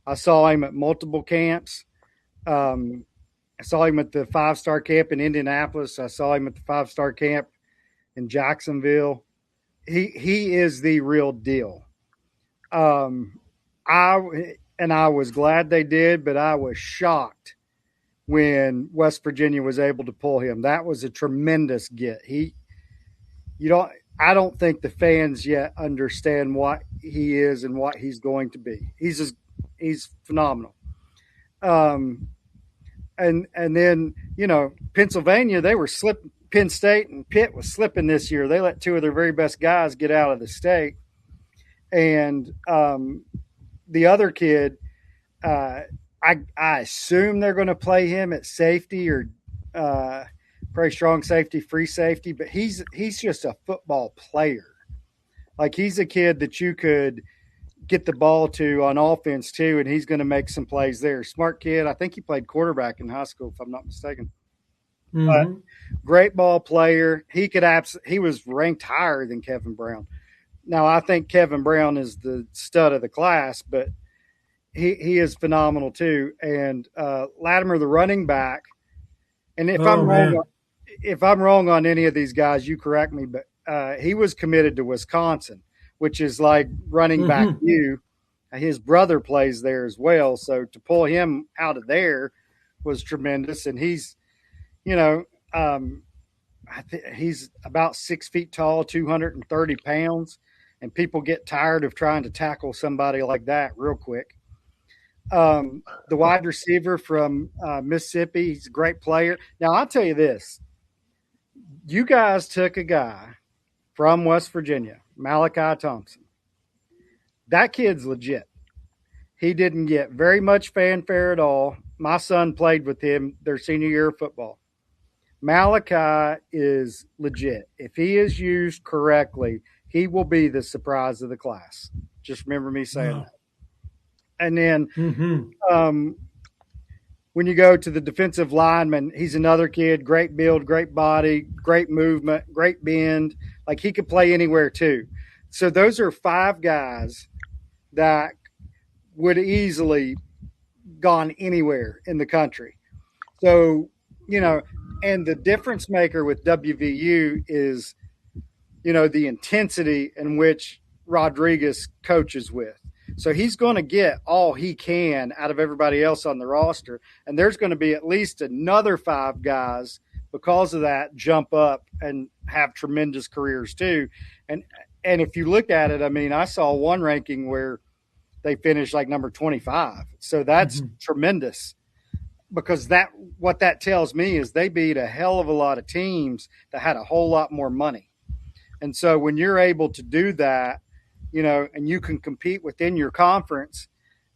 I saw him at multiple camps. I saw him at the 5-star camp in Indianapolis. I saw him at the 5-star camp in Jacksonville. He is the real deal. I was glad they did, but I was shocked when West Virginia was able to pull him. That was a tremendous get. I don't think the fans yet understand what he is and what he's going to be. He's phenomenal. And then, Pennsylvania, they were slipping. Penn State and Pitt was slipping this year. They let 2 of their very best guys get out of the state. And the other kid, I assume they're going to play him at safety or very strong safety, free safety, but he's just a football player. Like, he's a kid that you could get the ball to on offense too, and he's going to make some plays there. Smart kid. I think he played quarterback in high school, if I'm not mistaken. Mm-hmm. But great ball player. He was ranked higher than Kevin Brown. Now, I think Kevin Brown is the stud of the class, but he is phenomenal too. And Latimer, the running back, and if I'm wrong on any of these guys, you correct me, but he was committed to Wisconsin, which is like running back you. His brother plays there as well, so to pull him out of there was tremendous. And he's he's about 6 feet tall, 230 pounds, and people get tired of trying to tackle somebody like that real quick. The wide receiver from Mississippi, he's a great player. Now, I'll tell you this. You guys took a guy from West Virginia, Malachi Thompson. That kid's legit. He didn't get very much fanfare at all. My son played with him their senior year of football. Malachi is legit. If he is used correctly, he will be the surprise of the class. Just remember me saying that. And then when you go to the defensive lineman, he's another kid, great build, great body, great movement, great bend. Like, he could play anywhere too. So those are 5 guys that would easily gone anywhere in the country. So, and the difference maker with WVU is, the intensity in which Rodriguez coaches with. So he's going to get all he can out of everybody else on the roster. And there's going to be at least another 5 guys because of that jump up and have tremendous careers too. And if you look at it, I saw one ranking where they finished like number 25. So that's tremendous, because what that tells me is they beat a hell of a lot of teams that had a whole lot more money. And so when you're able to do that, and you can compete within your conference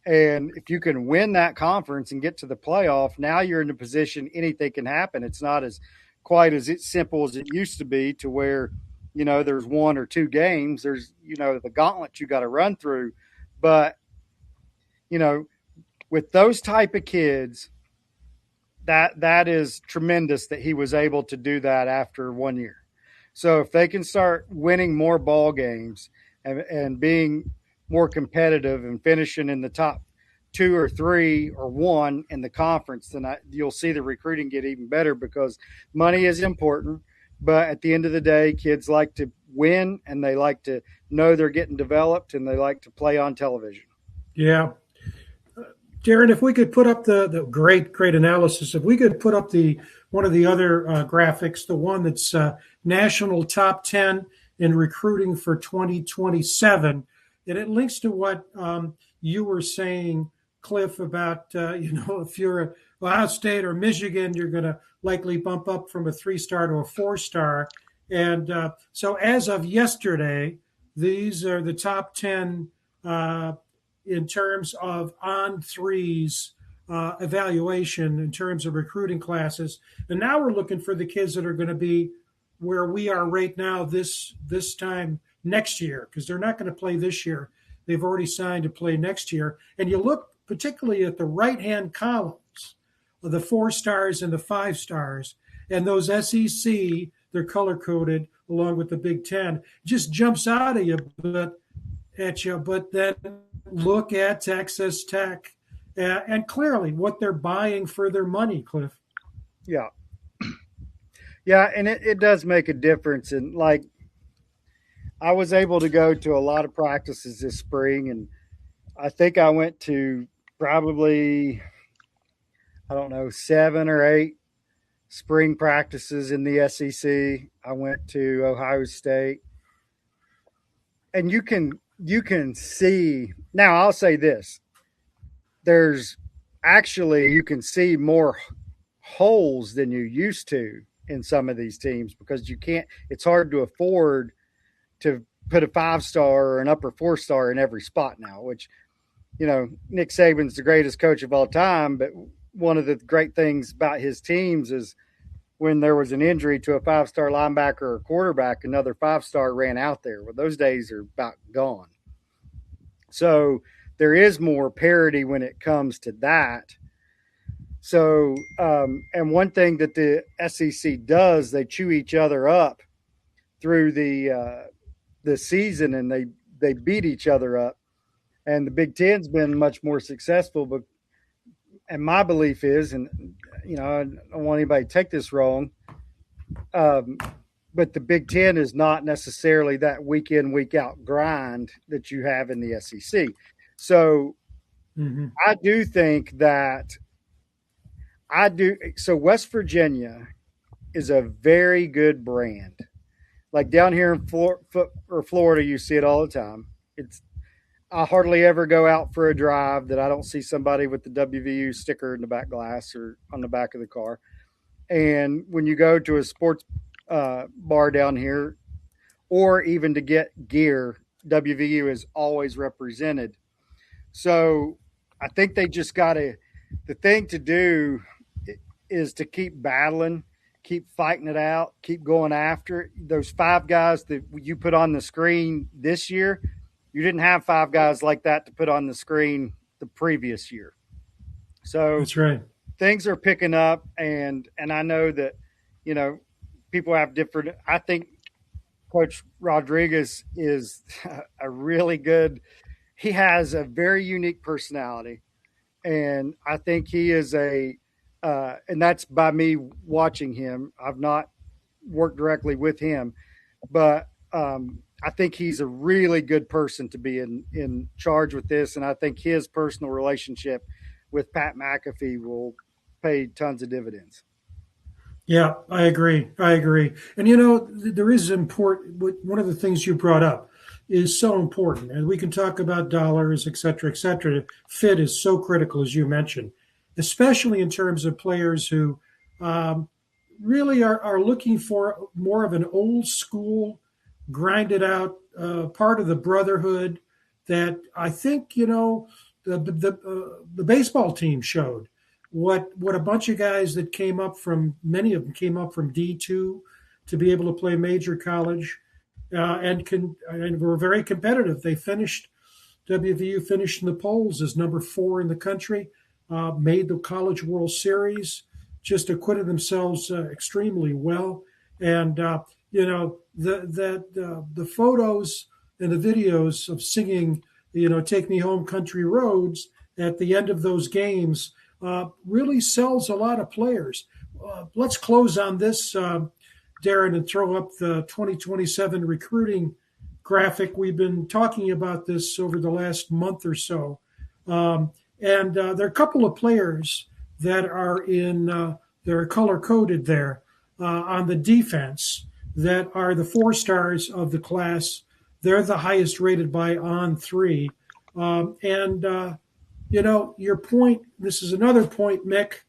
And if you can win that conference and get to the playoff, now you're in a position anything can happen. It's not as quite as simple as it used to be, to where, there's one or two games. There's, the gauntlet you got to run through. But, with those type of kids, that is tremendous that he was able to do that after 1 year. So if they can start winning more ball games and being more competitive and finishing in the top 2 or 3 or 1 in the conference, then you'll see the recruiting get even better, because money is important. But at the end of the day, kids like to win, and they like to know they're getting developed, and they like to play on television. Yeah. Darren, if we could put up the great analysis, if we could put up one of the other graphics, the one that's national top 10 in recruiting for 2027, and it links to what you were saying, Cliff, about, if you're Ohio State or Michigan, you're going to likely bump up from a 3-star to a 4-star. And so as of yesterday, these are the top 10 in terms of on threes evaluation, in terms of recruiting classes. And now we're looking for the kids that are going to be where we are right now this time next year, because they're not going to play this year. They've already signed to play next year. And you look particularly at the right-hand columns of the 4-stars and the 5-stars, and those SEC, they're color-coded along with the Big Ten, just jumps out at you. But then look at Texas Tech and clearly what they're buying for their money, Cliff. Yeah. Yeah, and it does make a difference. And, like, I was able to go to a lot of practices this spring, and I think I went to probably, 7 or 8 spring practices in the SEC. I went to Ohio State. And you can see – now I'll say this. You can see more holes than you used to in some of these teams, because it's hard to afford to put a 5-star or an upper 4-star in every spot now, which, Nick Saban's the greatest coach of all time. But one of the great things about his teams is when there was an injury to a 5-star linebacker or quarterback, another 5-star ran out there. Well, those days are about gone. So there is more parity when it comes to that. So, and one thing that the SEC does, they chew each other up through the season, and they beat each other up. And the Big Ten's been much more successful. And my belief is, and I don't want anybody to take this wrong, but the Big Ten is not necessarily that week in, week out grind that you have in the SEC. So I do think that So West Virginia is a very good brand. Like down here in Florida, you see it all the time. I hardly ever go out for a drive that I don't see somebody with the WVU sticker in the back glass or on the back of the car. And when you go to a sports bar down here, or even to get gear, WVU is always represented. So I think they just the thing to do is to keep battling, keep fighting it out, keep going after it. Those 5 guys that you put on the screen this year, you didn't have 5 guys like that to put on the screen the previous year. So that's right. Things are picking up, and I know that, people have different – I think Coach Rodriguez is a really good – he has a very unique personality, and I think he is and that's by me watching him. I've not worked directly with him, but I think he's a really good person to be in charge with this, and I think his personal relationship with Pat McAfee will pay tons of dividends. Yeah, I agree. And, there is important – one of the things you brought up is so important, and we can talk about dollars, et cetera, et cetera. Fit is so critical, as you mentioned, especially in terms of players who really are looking for more of an old school, grinded out part of the brotherhood that I think, the baseball team showed. What a bunch of guys that came up from, many of them came up from D2 to be able to play major college, and were very competitive. They finished, WVU finished in the polls as number 4 in the country, made the College World Series, just acquitted themselves extremely well. And the photos and the videos of singing, "Take Me Home, Country Roads" at the end of those games really sells a lot of players. Let's close on this, Darren, and throw up the 2027 recruiting graphic. We've been talking about this over the last month or so. And there are a couple of players that are they're color-coded there on the defense that are the 4 stars of the class. They're the highest rated by On3. Your point, this is another point, Mick,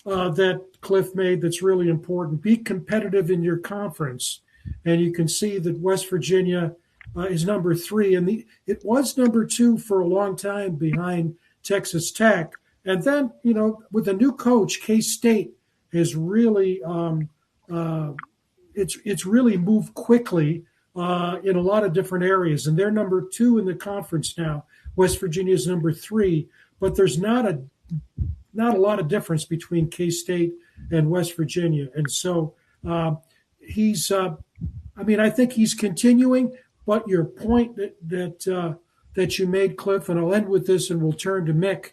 that Cliff made that's really important. Be competitive in your conference. And you can see that West Virginia is number 3. And it was number 2 for a long time behind Texas Tech. And then, with a new coach, K-State has really it's really moved quickly in a lot of different areas. And they're number 2 in the conference now. West Virginia is number 3. But there's not a lot of difference between K-State and West Virginia. And so I think he's continuing. But your point that you made, Cliff, and I'll end with this and we'll turn to Mick.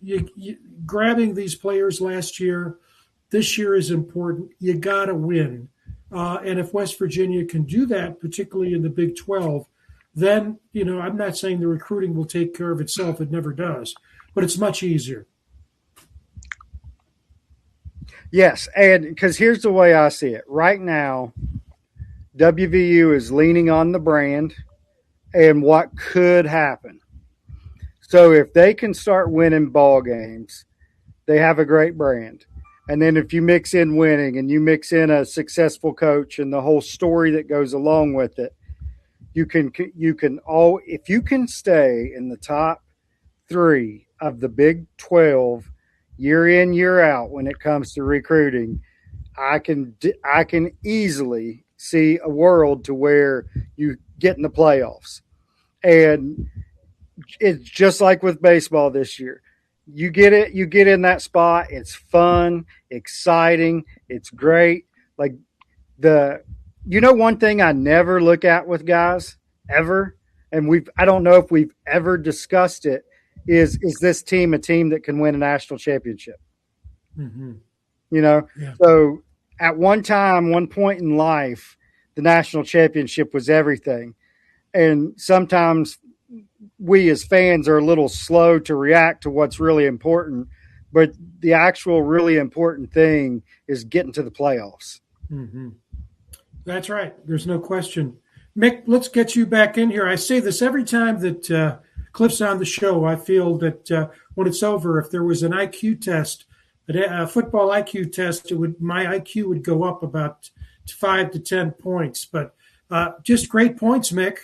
You grabbing these players last year, this year is important. You got to win. And if West Virginia can do that, particularly in the Big 12, then, I'm not saying the recruiting will take care of itself. It never does. But it's much easier. Yes, and because here's the way I see it. Right now, WVU is leaning on the brand and what could happen. So if they can start winning ball games, they have a great brand. And then if you mix in winning and you mix in a successful coach and the whole story that goes along with it, if you can stay in the top 3 of the Big 12 year in, year out when it comes to recruiting, I can easily see a world to where you get in the playoffs. And it's just like with baseball this year. You get in that spot. It's fun, exciting. It's great. Like one thing I never look at with guys ever, and I don't know if we've ever discussed it, is this team a team that can win a national championship? Mm-hmm. Yeah. So at one point in life, the national championship was everything. And sometimes we as fans are a little slow to react to what's really important, but the actual really important thing is getting to the playoffs. Mm-hmm. That's right. There's no question. Mick, let's get you back in here. I say this every time that Cliff's on the show. I feel that when it's over, if there was an IQ test, a football IQ test, my IQ would go up about 5 to 10 points. But just great points, Mick.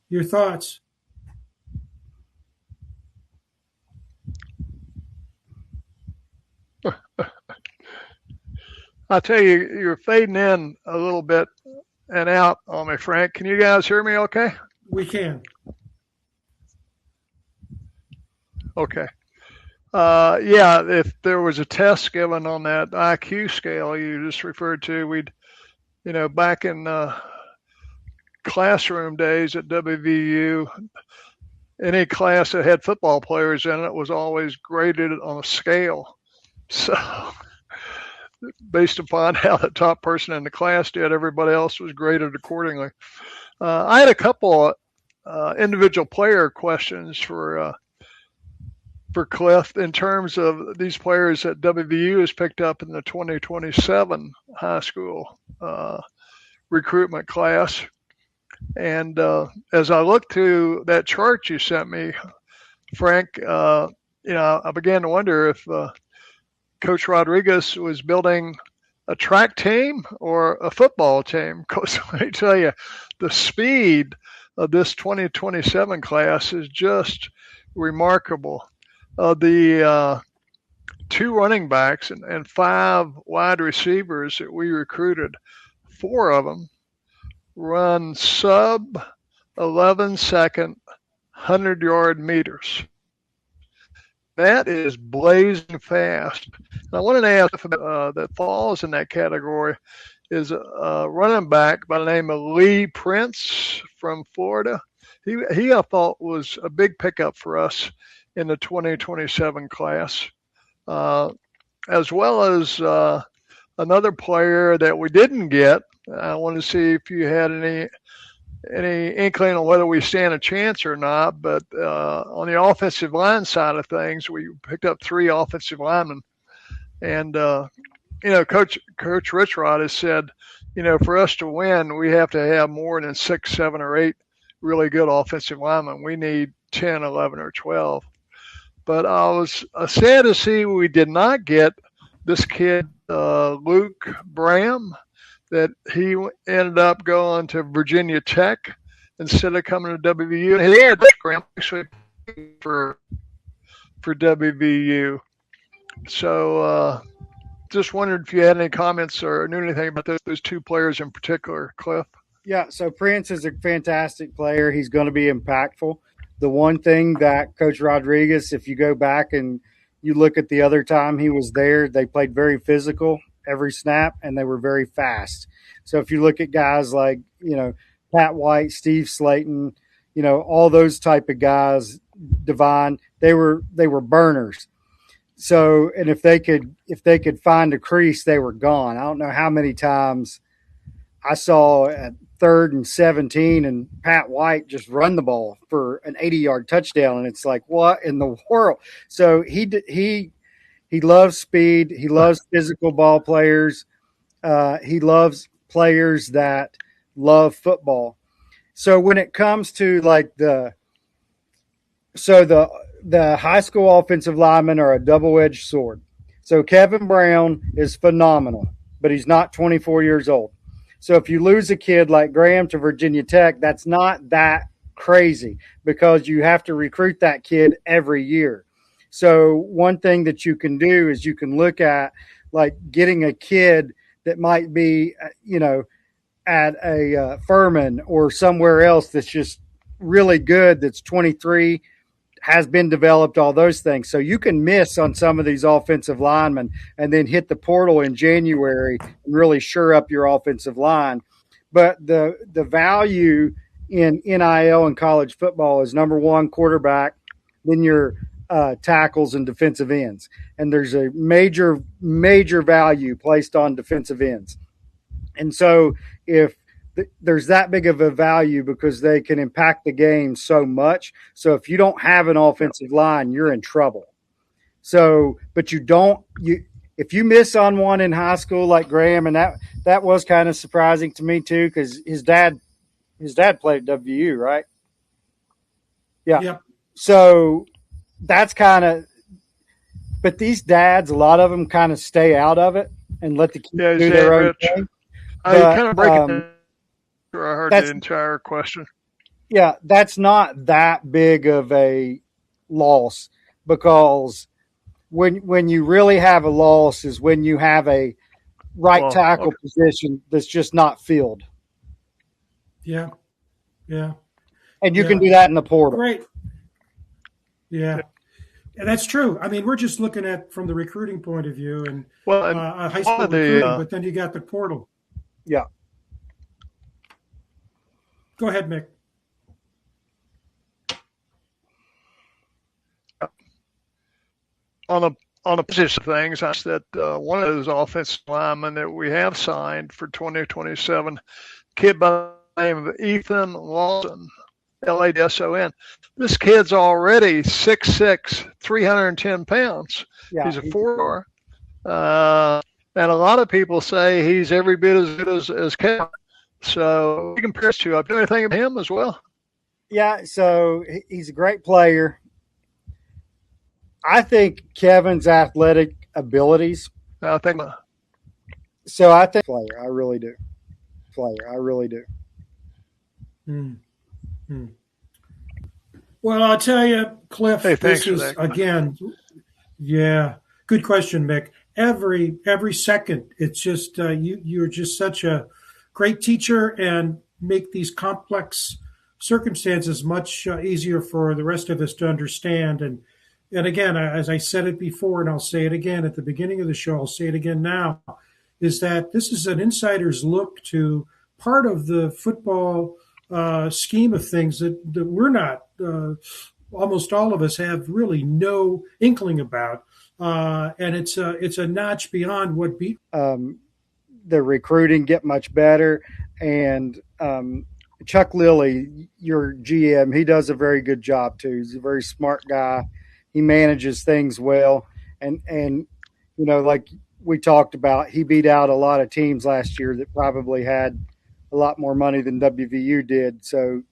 Your thoughts? I'll tell you, you're fading in a little bit and out on me, Frank. Can you guys hear me okay? We can. Okay. If there was a test given on that IQ scale you just referred to, we'd, back in classroom days at WVU, any class that had football players in it was always graded on a scale. So based upon how the top person in the class did, everybody else was graded accordingly. I had a couple individual player questions for Cliff in terms of these players that WVU has picked up in the 2027 high school recruitment class. And as I looked through that chart you sent me, Frank, I began to wonder if Coach Rodriguez was building a track team or a football team. Because let me tell you, the speed this 2027 class is just remarkable. The 2 running backs and 5 wide receivers that we recruited, 4 of them run sub 11-second 100-yard meters. That is blazing fast. And I wanted to ask if that falls in that category is a running back by the name of Lee Prince from Florida. He I thought was a big pickup for us in the 2027 class, as well as another player that we didn't get. I want to see if you had any inkling on whether we stand a chance or not. But on the offensive line side of things, we picked up 3 offensive linemen, and Coach Richrod has said, for us to win, we have to have more than 6, 7, or 8 really good offensive linemen. We need 10, 11, or 12. But I was sad to see we did not get this kid, Luke Bram, that he ended up going to Virginia Tech instead of coming to WVU. And he had Graham actually for WVU. So just wondered if you had any comments or knew anything about those 2 players in particular, Cliff. Yeah, so Prince is a fantastic player. He's going to be impactful. The one thing that Coach Rodriguez, if you go back and you look at the other time he was there, they played very physical every snap, and they were very fast. So if you look at guys like, Pat White, Steve Slayton, all those type of guys, Devon, they were burners. So, and if they could find a crease, they were gone. I don't know how many times I saw at 3rd and 17 and Pat White just run the ball for an 80-yard touchdown, and it's like, what in the world? So he loves speed. He loves physical ball players. He loves players that love football. So when it comes to like the high school offensive linemen are a double-edged sword. So Kevin Brown is phenomenal, but he's not 24 years old. So if you lose a kid like Graham to Virginia Tech, that's not that crazy because you have to recruit that kid every year. So one thing that you can do is you can look at like getting a kid that might be, at a Furman or somewhere else that's just really good, that's 23, has been developed, all those things. So you can miss on some of these offensive linemen and then hit the portal in January and really shore up your offensive line. But the value in NIL and college football is, number one, quarterback, then your tackles and defensive ends. And there's a major value placed on defensive ends. And so if there's that big of a value because they can impact the game so much. So if you don't have an offensive line, you're in trouble. So, but if you miss on one in high school like Graham, and that was kind of surprising to me too, because his dad played at WVU, right? Yeah. Yep. So that's kind of, but these dads, a lot of them kind of stay out of it and let the kids do their own thing. You kind of break it. I heard the entire question. Yeah, that's not that big of a loss, because when you really have a loss is when you have a right tackle position that's just not filled. Yeah. Yeah. And you can do that in the portal. Great. Yeah. And that's true. I mean, we're just looking at from the recruiting point of view and high school recruiting, but then you got the portal. Yeah. Go ahead, Mick. On a position of things, I said one of those offensive linemen that we have signed for 2027, kid by the name of Ethan Lawson, Ladson. This kid's already 6'6", 310 pounds. Yeah, he's a 4-star. And a lot of people say he's every bit as good as Kevin. So he compares to, do anything of him as well? Yeah, so he's a great player. I think Kevin's athletic abilities. I think player. I really do. Well, I'll tell you, Cliff, Hey, this thanks for is, that. again, yeah, good question, Mick. Every second, it's just you're just such a great teacher and make these complex circumstances much easier for the rest of us to understand. And again, as I said it before, and I'll say it again at the beginning of the show, I'll say it again now, is that this is an insider's look to part of the football scheme of things that we're not. Almost all of us have really no inkling about, and it's a notch beyond what beat. The recruiting get much better, and Chuck Lilly, your GM, he does a very good job too. He's a very smart guy. He manages things well, and like we talked about, he beat out a lot of teams last year that probably had a lot more money than WVU did. So,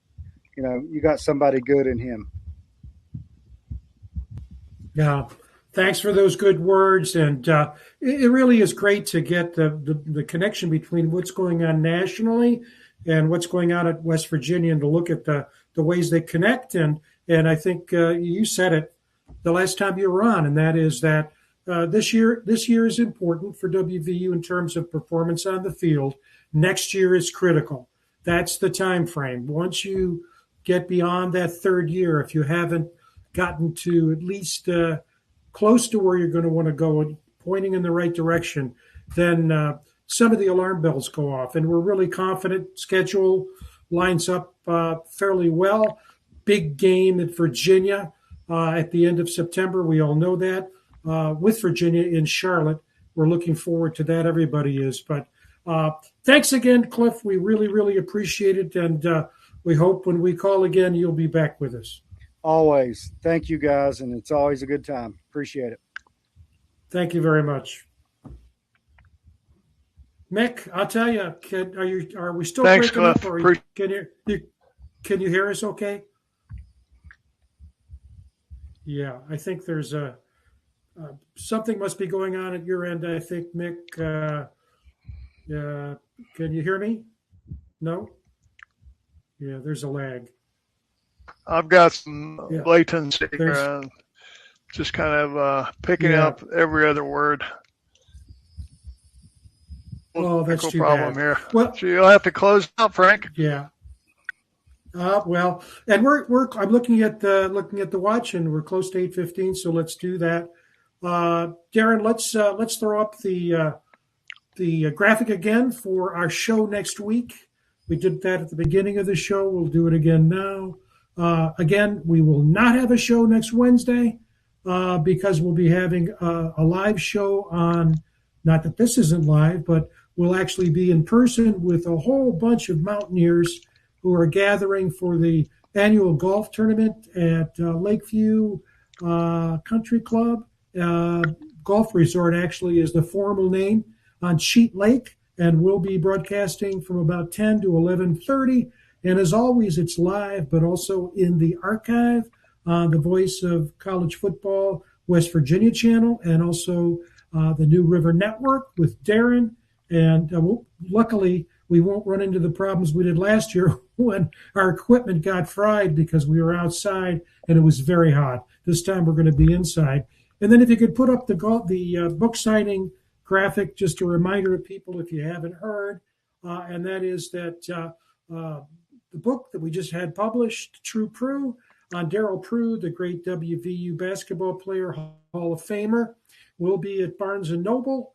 you got somebody good in him. Yeah, thanks for those good words, and it really is great to get the connection between what's going on nationally and what's going on at West Virginia, and to look at the ways they connect. And I think you said it the last time you were on, and that is that this year is important for WVU in terms of performance on the field. Next year is critical. That's the time frame. Once you get beyond that third year, if you haven't gotten to at least close to where you're going to want to go and pointing in the right direction, then some of the alarm bells go off. And we're really confident. Schedule lines up fairly well. Big game at Virginia at the end of September. We all know that. With Virginia in Charlotte. We're looking forward to that. Everybody is. But thanks again, Cliff. We really, really appreciate it. And we hope when we call again, you'll be back with us. Always. Thank you, guys. And it's always a good time. Appreciate it. Thank you very much. Mick, I'll tell you, are we still Thanks, breaking Cliff. up? Or can you hear us okay? Yeah, I think there's something must be going on at your end, I think, Mick. Can you hear me? No? Yeah, there's a lag. I've got some latency here, just kind of picking up every other word. Oh, that's too problem bad. Here. Well, so you'll have to close out, Frank. Yeah. Well, and I'm looking at the watch, and we're close to 8:15, so let's do that. Darren, let's throw up the graphic again for our show next week. We did that at the beginning of the show. We'll do it again now. Again, we will not have a show next Wednesday because we'll be having a live show on. Not that this isn't live, but we'll actually be in person with a whole bunch of Mountaineers who are gathering for the annual golf tournament at Lakeview Country Club. Golf Resort actually is the formal name on Sheet Lake, and we'll be broadcasting from about 10 to 11:30. And as always, it's live, but also in the archive on the Voice of College Football West Virginia channel, and also the New River Network with Darren. And luckily, we won't run into the problems we did last year when our equipment got fried because we were outside and it was very hot. This time we're going to be inside. And then if you could put up the book signing graphic, just a reminder to people if you haven't heard, and that is that the book that we just had published, True Prue, on Darryl Prue, the great WVU basketball player, Hall of Famer, will be at Barnes & Noble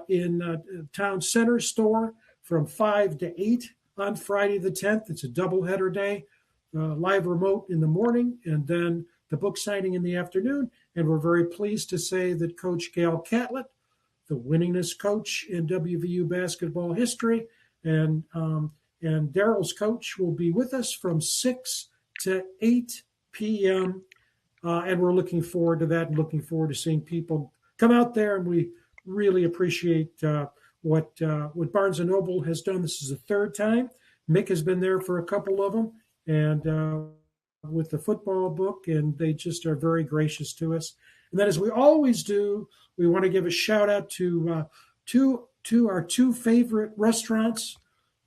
in Town Center store from 5 to 8 on Friday the 10th. It's a doubleheader day, live remote in the morning, and then the book signing in the afternoon. And we're very pleased to say that Coach Gail Catlett, the winningest coach in WVU basketball history, and Darryl's coach will be with us from 6 to 8 p.m. And we're looking forward to that and looking forward to seeing people come out there. And we really appreciate what Barnes & Noble has done. This is the third time. Mick has been there for a couple of them, and with the football book, and they just are very gracious to us. And then, as we always do, we want to give a shout out to our two favorite restaurants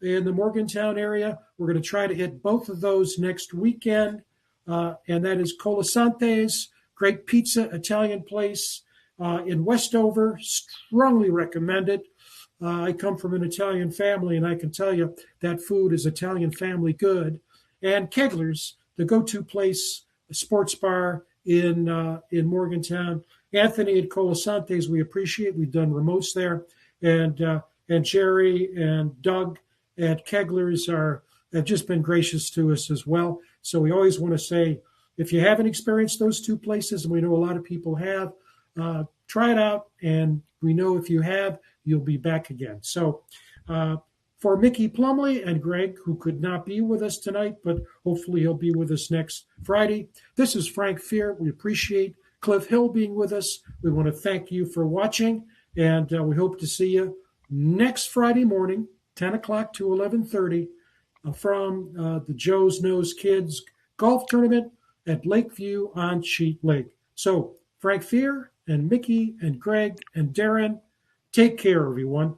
in the Morgantown area. We're going to try to hit both of those next weekend, and that is Colasante's, great pizza Italian place in Westover. Strongly recommend it. I come from an Italian family, and I can tell you that food is Italian family good. And Kegler's, the go-to place, a sports bar in Morgantown. Anthony at Colasante's, we appreciate. We've done remotes there, and Jerry and Doug at Kegler's have just been gracious to us as well. So we always want to say, if you haven't experienced those two places, and we know a lot of people have, try it out. And we know if you have, you'll be back again. So for Mickey Plumley and Greg, who could not be with us tonight, but hopefully he'll be with us next Friday, this is Frank Fear. We appreciate Cliff Hill being with us. We want to thank you for watching, and we hope to see you next Friday morning, 10 o'clock to 11:30, from the Joe's Nose Kids golf tournament at Lakeview on Sheet Lake. So Frank Fear and Mickey and Greg and Darren, take care, everyone.